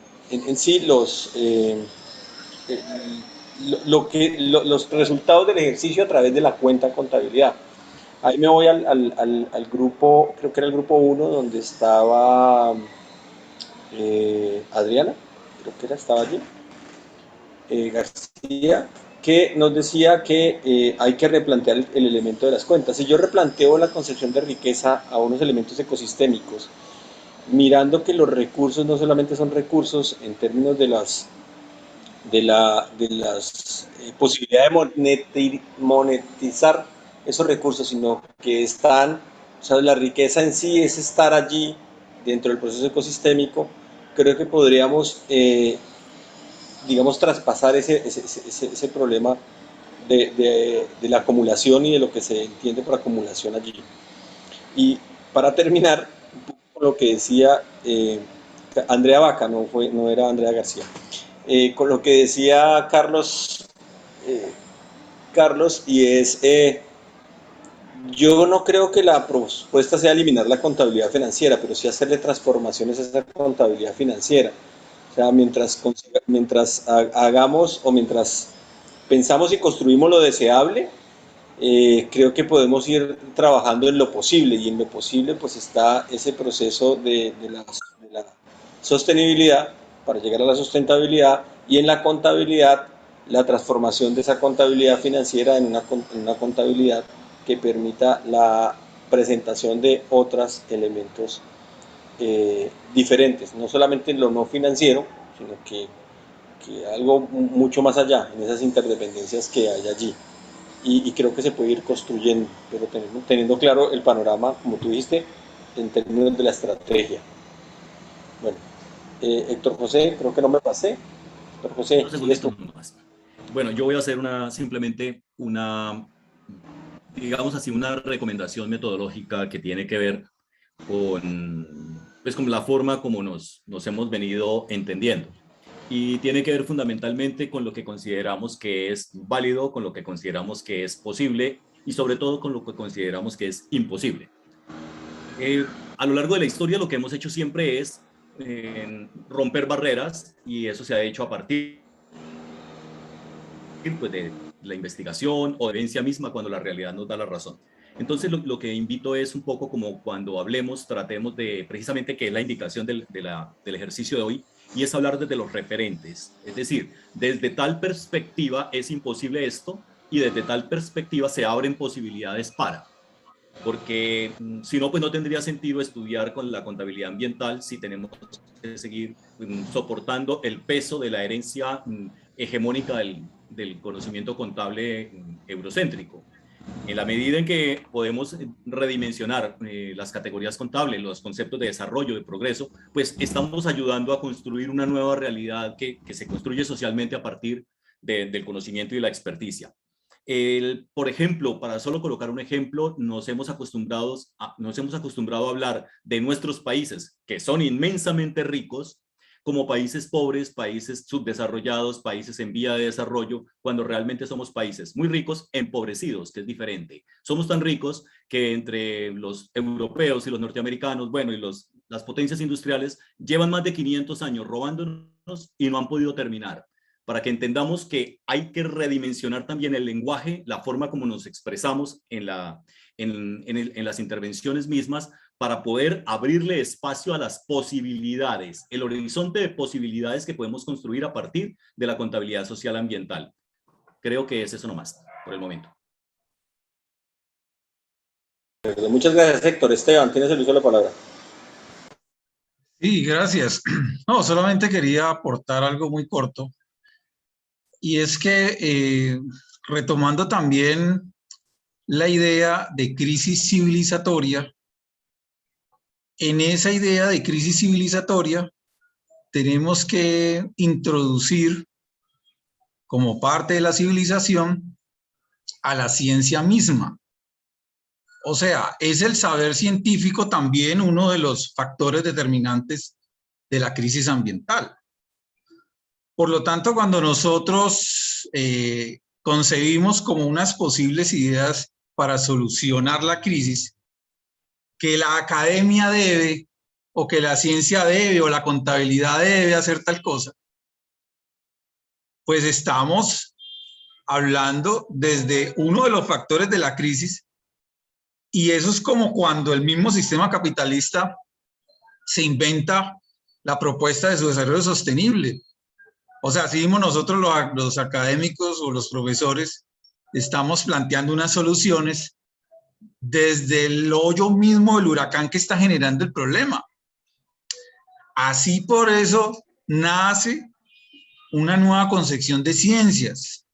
sí los resultados del ejercicio a través de la cuenta de contabilidad. Ahí me voy al grupo, creo que era el grupo 1, donde estaba Adriana, creo que estaba allí, García, que nos decía que hay que replantear el elemento de las cuentas. Si yo replanteo la concepción de riqueza a unos elementos ecosistémicos, mirando que los recursos no solamente son recursos en términos de las posibilidades de monetizar esos recursos, sino que están, o sea, la riqueza en sí es estar allí dentro del proceso ecosistémico. Creo que podríamos, digamos, traspasar ese problema de la acumulación y de lo que se entiende por acumulación allí. Y para terminar, un poco con lo que decía Andrea Vaca, no era Andrea García, con lo que decía Carlos, y es, yo no creo que la propuesta sea eliminar la contabilidad financiera, pero sí hacerle transformaciones a esa contabilidad financiera. O sea, mientras hagamos o mientras pensamos y construimos lo deseable, creo que podemos ir trabajando en lo posible, y en lo posible pues está ese proceso de la sostenibilidad para llegar a la sustentabilidad, y en la contabilidad la transformación de esa contabilidad financiera en una contabilidad que permita presentación de otros elementos diferentes, no solamente en lo no financiero, sino que algo mucho más allá, en esas interdependencias que hay allí. Y creo que se puede ir construyendo, pero teniendo claro el panorama, como tú dijiste, en términos de la estrategia. Bueno, Héctor José, creo que no me pasé. Héctor José, ¿sigues tú? Bueno, yo voy a hacer simplemente una, digamos así, una recomendación metodológica que tiene que ver con, pues, con la forma como nos hemos venido entendiendo. Y tiene que ver fundamentalmente con lo que consideramos que es válido, con lo que consideramos que es posible y sobre todo con lo que consideramos que es imposible. A lo largo de la historia lo que hemos hecho siempre es romper barreras, y eso se ha hecho a partir, pues, de la investigación o de evidencia misma cuando la realidad nos da la razón. Entonces lo que invito es un poco como cuando hablemos, tratemos de precisamente, que es la indicación del ejercicio de hoy, y es hablar desde los referentes. Es decir, desde tal perspectiva es imposible esto, y desde tal perspectiva se abren posibilidades para. Porque si no, pues no tendría sentido estudiar con la contabilidad ambiental si tenemos que seguir soportando el peso de la herencia hegemónica del conocimiento contable eurocéntrico. En la medida en que podemos redimensionar las categorías contables, los conceptos de desarrollo, de progreso, pues estamos ayudando a construir una nueva realidad que se construye socialmente a partir del conocimiento y la experticia. Por ejemplo, para solo colocar un ejemplo, nos hemos acostumbrado a hablar de nuestros países, que son inmensamente ricos, como países pobres, países subdesarrollados, países en vía de desarrollo, cuando realmente somos países muy ricos, empobrecidos, que es diferente. Somos tan ricos que entre los europeos y los norteamericanos, bueno, y las potencias industriales, llevan más de 500 años robándonos y no han podido terminar. Para que entendamos que hay que redimensionar también el lenguaje, la forma como nos expresamos en las intervenciones mismas, para poder abrirle espacio a las posibilidades, el horizonte de posibilidades que podemos construir a partir de la contabilidad social ambiental. Creo que es eso nomás, por el momento. Muchas gracias, Héctor. Esteban, tienes el uso de la palabra. Sí, gracias. No, solamente quería aportar algo muy corto. Y es que, retomando también la idea de crisis civilizatoria, en esa idea de crisis civilizatoria tenemos que introducir como parte de la civilización a la ciencia misma. O sea, es el saber científico también uno de los factores determinantes de la crisis ambiental. Por lo tanto, cuando nosotros concebimos como unas posibles ideas para solucionar la crisis, que la academia debe, o que la ciencia debe, o la contabilidad debe hacer tal cosa, pues estamos hablando desde uno de los factores de la crisis, y eso es como cuando el mismo sistema capitalista se inventa la propuesta de su desarrollo sostenible. O sea, así mismo nosotros los académicos o los profesores estamos planteando unas soluciones desde el hoyo mismo del huracán que está generando el problema. Así, por eso nace una nueva concepción de ciencias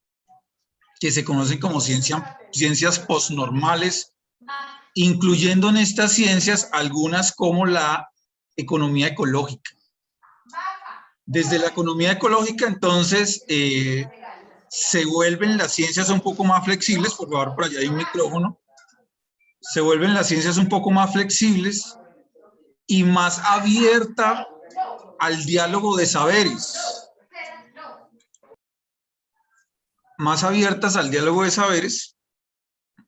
que se conocen como ciencias postnormales, incluyendo en estas ciencias algunas como la economía ecológica. Desde la economía ecológica, entonces, se vuelven las ciencias un poco más flexibles. Por favor, por allá hay un micrófono. Se vuelven las ciencias un poco más flexibles y más abiertas al diálogo de saberes. Más abiertas al diálogo de saberes,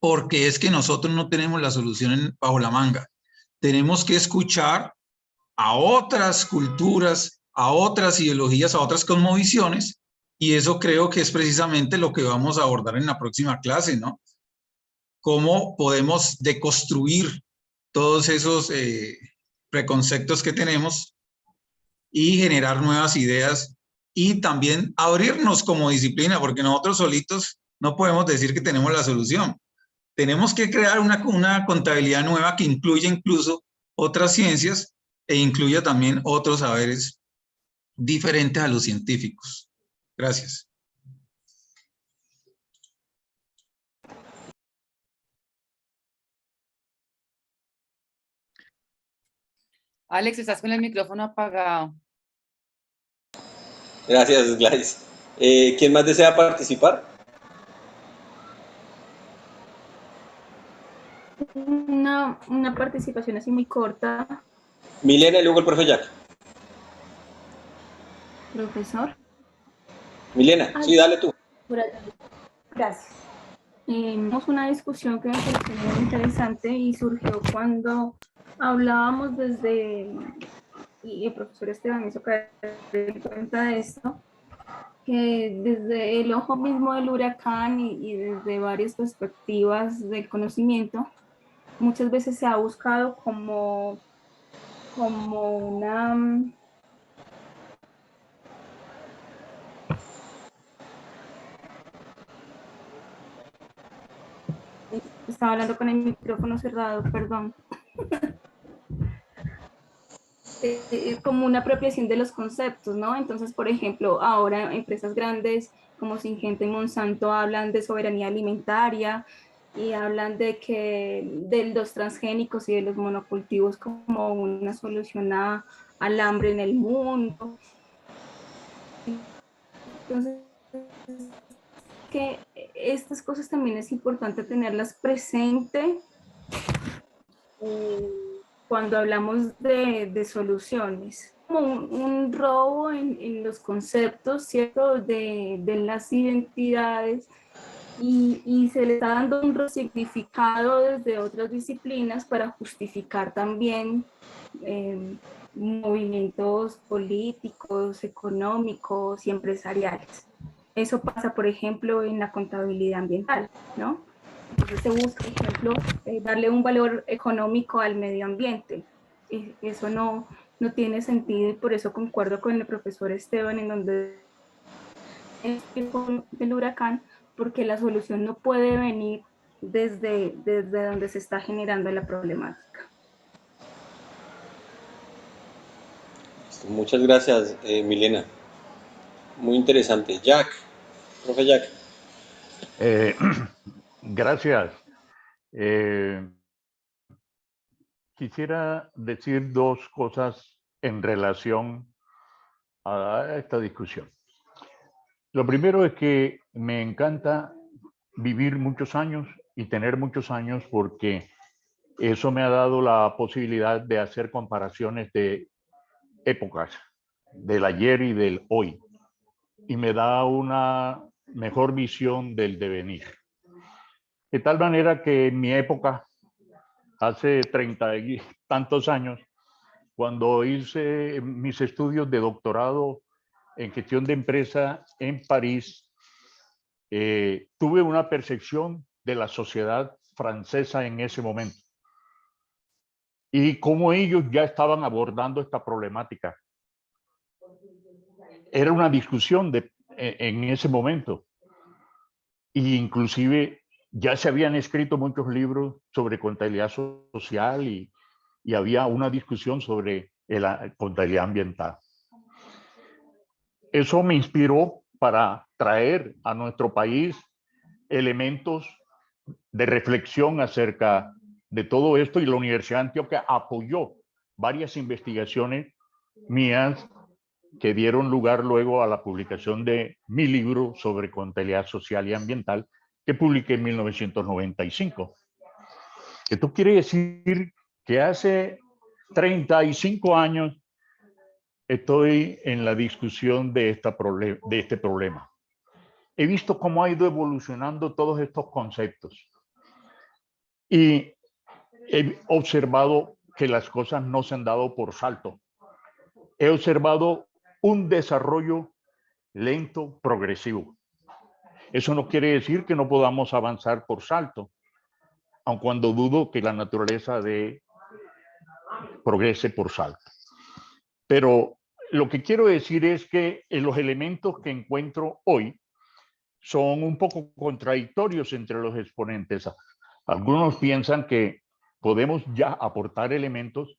porque es que nosotros no tenemos la solución bajo la manga. Tenemos que escuchar a otras culturas, a otras ideologías, a otras cosmovisiones, y eso creo que es precisamente lo que vamos a abordar en la próxima clase, ¿no? Cómo podemos deconstruir todos esos preconceptos que tenemos y generar nuevas ideas, y también abrirnos como disciplina, porque nosotros solitos no podemos decir que tenemos la solución. tenemos que crear una contabilidad nueva que incluya incluso otras ciencias e incluya también otros saberes diferentes a los científicos. Gracias. Alex, estás con el micrófono apagado. Gracias, Gladys. ¿Quién más desea participar? Una participación así muy corta. Milena y luego el profe Jack. Profesor. Milena, sí, dale tú. Por allá. Gracias. Tenemos una discusión que me pareció muy interesante y surgió cuando hablábamos y el profesor Esteban me hizo caer en cuenta de esto, que desde el ojo mismo del huracán y desde varias perspectivas del conocimiento, muchas veces se ha buscado como una... Estaba hablando con el micrófono cerrado, perdón. Como una apropiación de los conceptos, ¿no? Entonces, por ejemplo, ahora empresas grandes como Syngenta y Monsanto hablan de soberanía alimentaria y hablan de los transgénicos y de los monocultivos como una solución al hambre en el mundo. Entonces, que estas cosas también es importante tenerlas presente cuando hablamos de soluciones. Como un robo en los conceptos, ¿cierto? De las identidades y se le está dando un significado desde otras disciplinas para justificar también movimientos políticos, económicos y empresariales. Eso pasa, por ejemplo, en la contabilidad ambiental, ¿no? Entonces se busca, por ejemplo, darle un valor económico al medio ambiente. Eso no tiene sentido y por eso concuerdo con el profesor Esteban en donde el huracán, porque la solución no puede venir desde donde se está generando la problemática. Muchas gracias, Milena. Muy interesante. Jack, profe Jack. Gracias. Quisiera decir dos cosas en relación a esta discusión. Lo primero es que me encanta vivir muchos años y tener muchos años porque eso me ha dado la posibilidad de hacer comparaciones de épocas, del ayer y del hoy, y me da una mejor visión del devenir. De tal manera que en mi época, hace 30 y tantos años, cuando hice mis estudios de doctorado en gestión de empresa en París, tuve una percepción de la sociedad francesa en ese momento y cómo ellos ya estaban abordando esta problemática. Era una discusión en ese momento e inclusive ya se habían escrito muchos libros sobre contabilidad social y había una discusión sobre la contabilidad ambiental. Eso me inspiró para traer a nuestro país elementos de reflexión acerca de todo esto y la Universidad de Antioquia apoyó varias investigaciones mías que dieron lugar luego a la publicación de mi libro sobre contabilidad social y ambiental que publiqué en 1995. Esto quiere decir que hace 35 años estoy en la discusión de este problema. He visto cómo ha ido evolucionando todos estos conceptos y he observado que las cosas no se han dado por salto. He observado un desarrollo lento, progresivo. Eso no quiere decir que no podamos avanzar por salto, aun cuando dudo que la naturaleza progrese por salto. Pero lo que quiero decir es que los elementos que encuentro hoy son un poco contradictorios entre los exponentes. Algunos piensan que podemos ya aportar elementos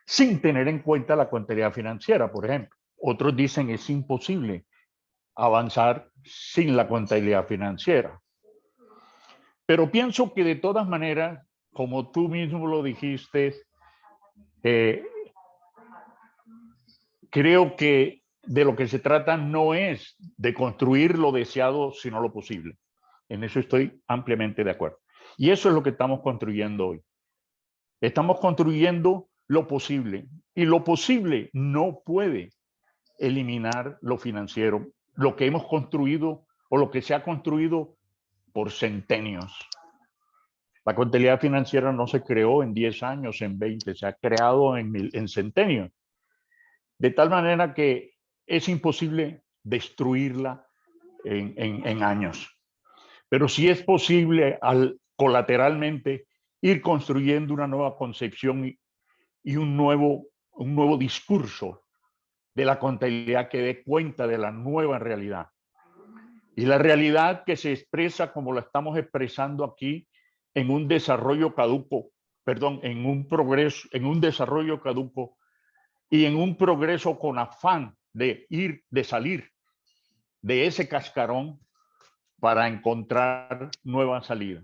sin tener en cuenta la contabilidad financiera, por ejemplo. Otros dicen es imposible avanzar sin la contabilidad financiera. Pero pienso que de todas maneras, como tú mismo lo dijiste, creo que de lo que se trata no es de construir lo deseado, sino lo posible. En eso estoy ampliamente de acuerdo. Y eso es lo que estamos construyendo hoy. Estamos construyendo lo posible. Y lo posible no puede eliminar lo financiero, lo que hemos construido o lo que se ha construido por centenios. La contabilidad financiera no se creó en 10 años, en 20, se ha creado en centenios. De tal manera que es imposible destruirla en años. Pero sí es posible colateralmente ir construyendo una nueva concepción y un nuevo discurso de la contabilidad que dé cuenta de la nueva realidad. Y la realidad que se expresa como la estamos expresando aquí en un desarrollo caduco, perdón, en un progreso, en un desarrollo caduco y en un progreso con afán de salir de ese cascarón para encontrar nuevas salidas.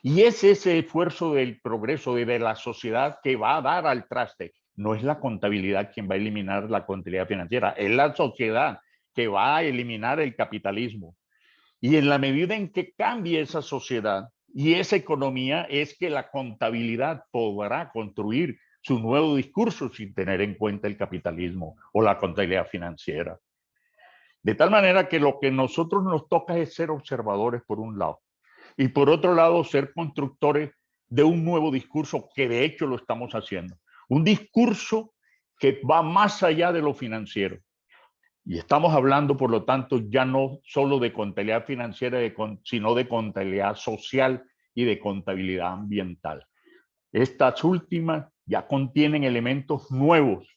Y es ese esfuerzo del progreso de la sociedad que va a dar al traste. No es la contabilidad quien va a eliminar la contabilidad financiera, es la sociedad que va a eliminar el capitalismo. Y en la medida en que cambie esa sociedad y esa economía, es que la contabilidad podrá construir su nuevo discurso sin tener en cuenta el capitalismo o la contabilidad financiera. De tal manera que lo que nosotros nos toca es ser observadores por un lado y por otro lado ser constructores de un nuevo discurso que de hecho lo estamos haciendo. Un discurso que va más allá de lo financiero. Y estamos hablando, por lo tanto, ya no solo de contabilidad financiera, sino de contabilidad social y de contabilidad ambiental. Estas últimas ya contienen elementos nuevos,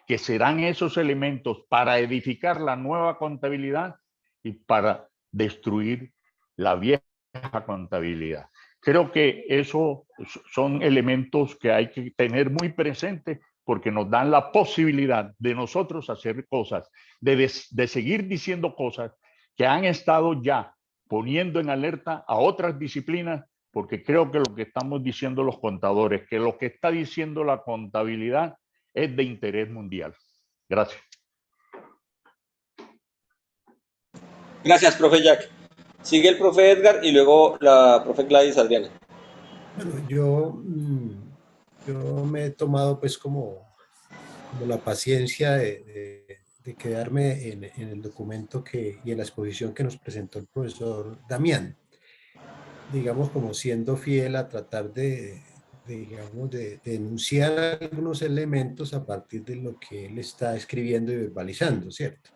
que serán esos elementos para edificar la nueva contabilidad y para destruir la vieja contabilidad. Creo que esos son elementos que hay que tener muy presentes porque nos dan la posibilidad de nosotros hacer cosas, de seguir diciendo cosas que han estado ya poniendo en alerta a otras disciplinas, porque creo que lo que estamos diciendo los contadores, que lo que está diciendo la contabilidad es de interés mundial. Gracias. Gracias, profe Jack. Sigue el profe Edgar y luego la profe Gladys Adriana. Bueno, yo me he tomado pues como la paciencia de quedarme en el documento y en la exposición que nos presentó el profesor Damián. Digamos, como siendo fiel a tratar de enunciar algunos elementos a partir de lo que él está escribiendo y verbalizando, ¿cierto?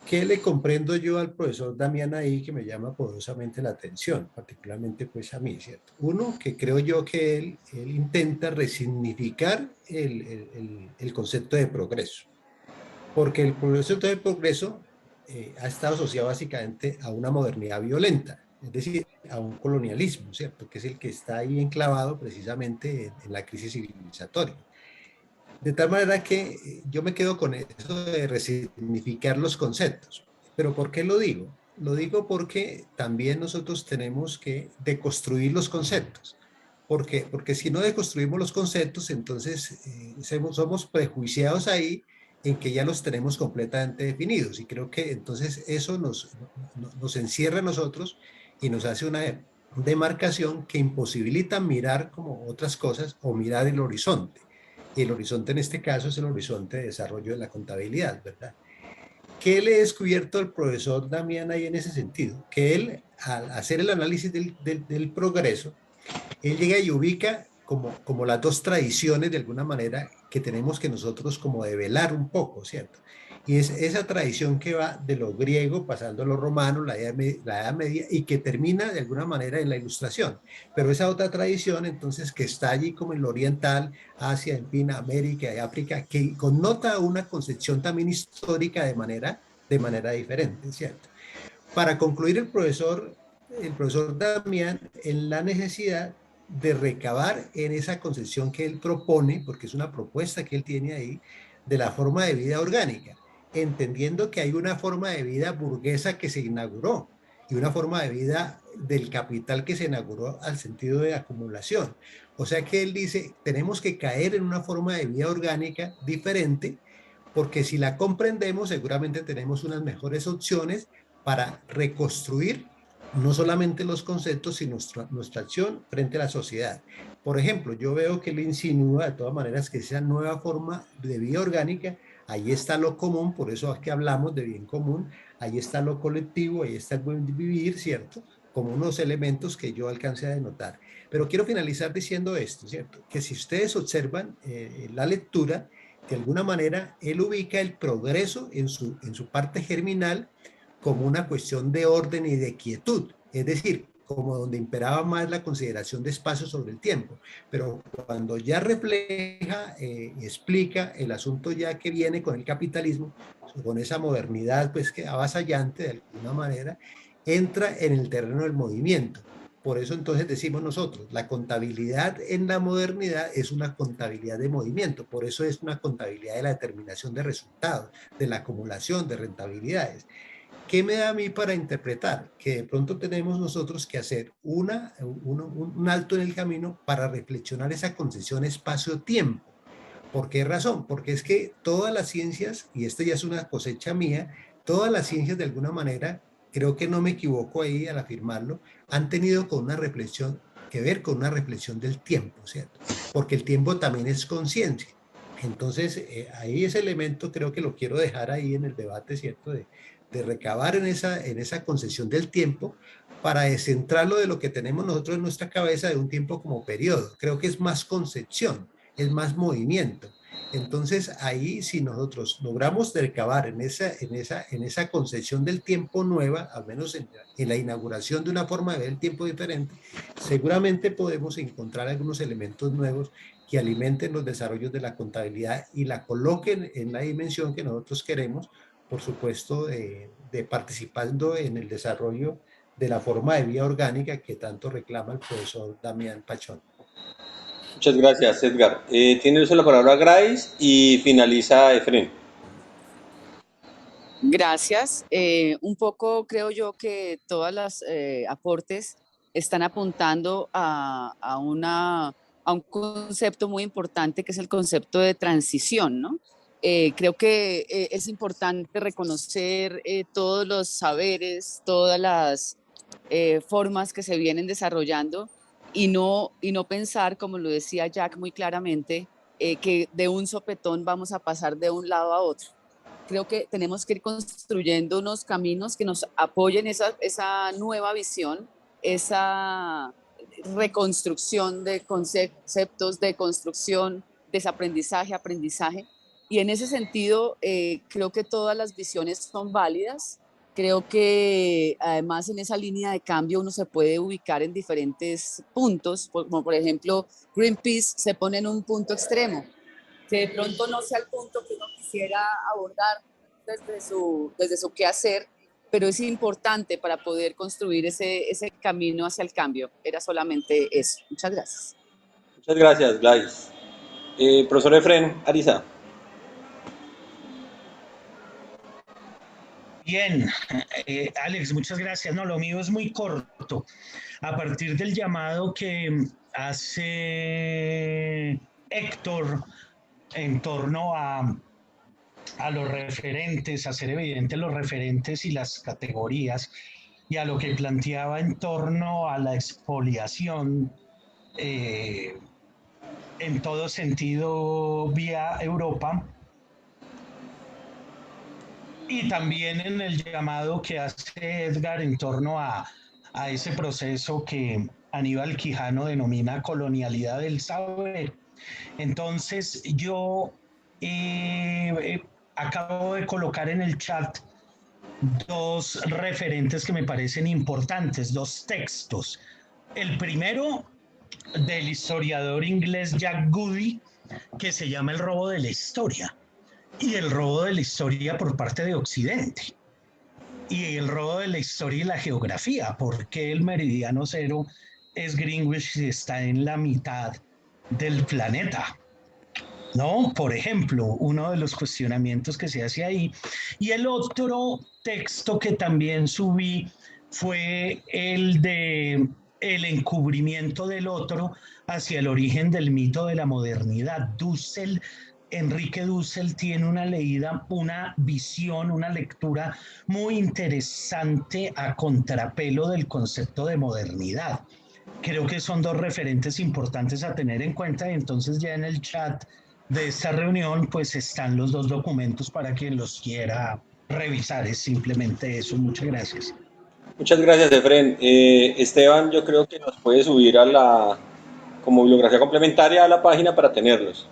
¿Qué le comprendo yo al profesor Damián ahí que me llama poderosamente la atención, particularmente pues a mí, ¿cierto? Uno, que creo yo que él intenta resignificar el concepto de progreso, porque el concepto de progreso ha estado asociado básicamente a una modernidad violenta, es decir, a un colonialismo, ¿cierto? Que es el que está ahí enclavado precisamente en la crisis civilizatoria. De tal manera que yo me quedo con eso de resignificar los conceptos. ¿Pero por qué lo digo? Lo digo porque también nosotros tenemos que deconstruir los conceptos. ¿Por qué? Porque si no deconstruimos los conceptos, entonces somos prejuiciados ahí en que ya los tenemos completamente definidos. Y creo que entonces eso nos encierra a nosotros y nos hace una demarcación que imposibilita mirar como otras cosas o mirar el horizonte. Y el horizonte en este caso es el horizonte de desarrollo de la contabilidad, ¿verdad? ¿Qué le he descubierto al profesor Damián ahí en ese sentido? Que él, al hacer el análisis del progreso, él llega y ubica como las dos tradiciones de alguna manera que tenemos que nosotros como develar un poco, ¿cierto? Y es esa tradición que va de lo griego pasando a lo romano, la Edad Media, y que termina de alguna manera en la Ilustración. Pero esa otra tradición, entonces, que está allí como en lo oriental, Asia, en fin, América y África, que connota una concepción también histórica de manera diferente, ¿cierto? Para concluir, el profesor el profesor Damián en la necesidad de recabar en esa concepción que él propone, porque es una propuesta que él tiene ahí, de la forma de vida orgánica, entendiendo que hay una forma de vida burguesa que se inauguró y una forma de vida del capital que se inauguró al sentido de acumulación. O sea que él dice, tenemos que caer en una forma de vida orgánica diferente, porque si la comprendemos, seguramente tenemos unas mejores opciones para reconstruir no solamente los conceptos, sino nuestra acción frente a la sociedad. Por ejemplo, yo veo que él insinúa de todas maneras que esa nueva forma de vida orgánica, ahí está lo común, por eso es que hablamos de bien común, ahí está lo colectivo, ahí está el buen vivir, ¿cierto? Como unos elementos que yo alcancé a denotar. Pero quiero finalizar diciendo esto, ¿cierto? Que si ustedes observan la lectura, de alguna manera él ubica el progreso en su parte germinal como una cuestión de orden y de quietud, es decir, como donde imperaba más la consideración de espacio sobre el tiempo, pero cuando ya refleja, explica el asunto ya que viene con el capitalismo, con esa modernidad pues que avasallante de alguna manera, entra en el terreno del movimiento. Por eso entonces decimos nosotros, la contabilidad en la modernidad es una contabilidad de movimiento, por eso es una contabilidad de la determinación de resultados, de la acumulación de rentabilidades. ¿Qué me da a mí para interpretar? Que de pronto tenemos nosotros que hacer un alto en el camino para reflexionar esa concepción espacio-tiempo. ¿Por qué razón? Porque es que todas las ciencias, y esta ya es una cosecha mía, todas las ciencias de alguna manera, creo que no me equivoco ahí al afirmarlo, han tenido con una reflexión que ver con una reflexión del tiempo, ¿cierto? Porque el tiempo también es conciencia. Entonces, ahí ese elemento creo que lo quiero dejar ahí en el debate, ¿cierto? De recabar en esa concesión del tiempo para descentrarlo de lo que tenemos nosotros en nuestra cabeza de un tiempo como periodo. Creo que es más concepción, es más movimiento. Entonces ahí si nosotros logramos recabar en esa concepción del tiempo nueva, al menos en la inauguración de una forma de ver el tiempo diferente, seguramente podemos encontrar algunos elementos nuevos que alimenten los desarrollos de la contabilidad y la coloquen en la dimensión que nosotros queremos, por supuesto, de participando en el desarrollo de la forma de vida orgánica que tanto reclama el profesor Damián Pachón. Muchas gracias, Edgar. Tiene uso la palabra Grace y finaliza Efren. Gracias. Un poco creo yo que todas las aportes están apuntando a un concepto muy importante que es el concepto de transición, ¿no? Creo que es importante reconocer todos los saberes, todas las formas que se vienen desarrollando y no pensar, como lo decía Jack muy claramente, que de un sopetón vamos a pasar de un lado a otro. Creo que tenemos que ir construyendo unos caminos que nos apoyen esa nueva visión, esa reconstrucción de conceptos, de construcción, desaprendizaje, aprendizaje. Y en ese sentido, creo que todas las visiones son válidas. Creo que además en esa línea de cambio uno se puede ubicar en diferentes puntos, como por ejemplo Greenpeace se pone en un punto extremo, que de pronto no sea el punto que uno quisiera abordar desde su quehacer, pero es importante para poder construir ese camino hacia el cambio. Era solamente eso. Muchas gracias. Muchas gracias, Gladys. Profesor Efren Ariza. Bien, Alex, muchas gracias. No, lo mío es muy corto. A partir del llamado que hace Héctor en torno a los referentes, hacer evidentes los referentes y las categorías, y a lo que planteaba en torno a la expoliación en todo sentido vía Europa, y también en el llamado que hace Edgar en torno a ese proceso que Aníbal Quijano denomina colonialidad del saber. Entonces yo acabo de colocar en el chat dos referentes que me parecen importantes, dos textos. El primero del historiador inglés Jack Goody, que se llama El robo de la historia, y el robo de la historia por parte de Occidente. y el robo de la historia y la geografía. ¿Por qué el meridiano cero es Greenwich si está en la mitad del planeta? ¿No? Por ejemplo, uno de los cuestionamientos que se hace ahí. Y el otro texto que también subí fue el de el encubrimiento del otro hacia el origen del mito de la modernidad. Enrique Dussel tiene una visión, una lectura muy interesante a contrapelo del concepto de modernidad. Creo que son dos referentes importantes a tener en cuenta, y entonces ya en el chat de esta reunión pues están los dos documentos para quien los quiera revisar. Es simplemente eso. Muchas gracias. Muchas gracias, Efren. Esteban, yo creo que nos puede subir como bibliografía complementaria a la página para tenerlos.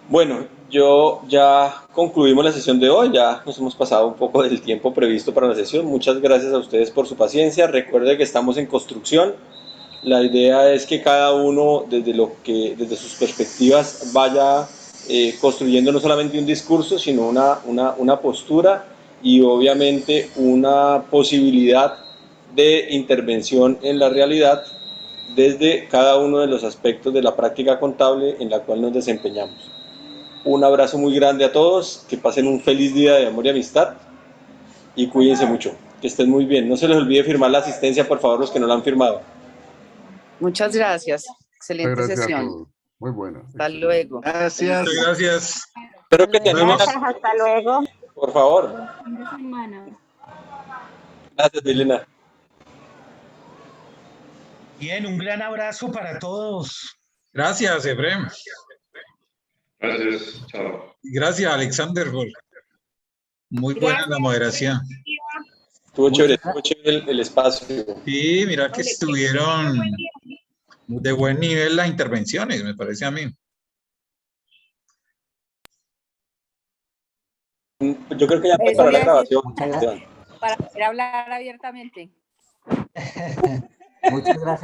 Bueno, ya concluimos la sesión de hoy, ya nos hemos pasado un poco del tiempo previsto para la sesión. Muchas gracias a ustedes por su paciencia. Recuerde que estamos en construcción. La idea es que cada uno desde sus perspectivas vaya construyendo no solamente un discurso, sino una postura y obviamente una posibilidad de intervención en la realidad desde cada uno de los aspectos de la práctica contable en la cual nos desempeñamos. Un abrazo muy grande a todos, que pasen un feliz día de amor y amistad y cuídense mucho, que estén muy bien. No se les olvide firmar la asistencia, por favor, los que no la han firmado. Muchas gracias. Excelente Gracias sesión. Muy buena. Hasta luego. Gracias. Muchas gracias. Espero que te animes. Hasta luego. Por favor. Fin de semana. Gracias, Milena. Bien, un gran abrazo para todos. Gracias, Efrem. Gracias, chao. Gracias, Alexander. Muy buena la moderación. Estuvo chévere el espacio. Sí, mira que estuvieron de buen nivel las intervenciones, me parece a mí. Yo creo que ya para la grabación. Para poder hablar abiertamente. Muchas gracias.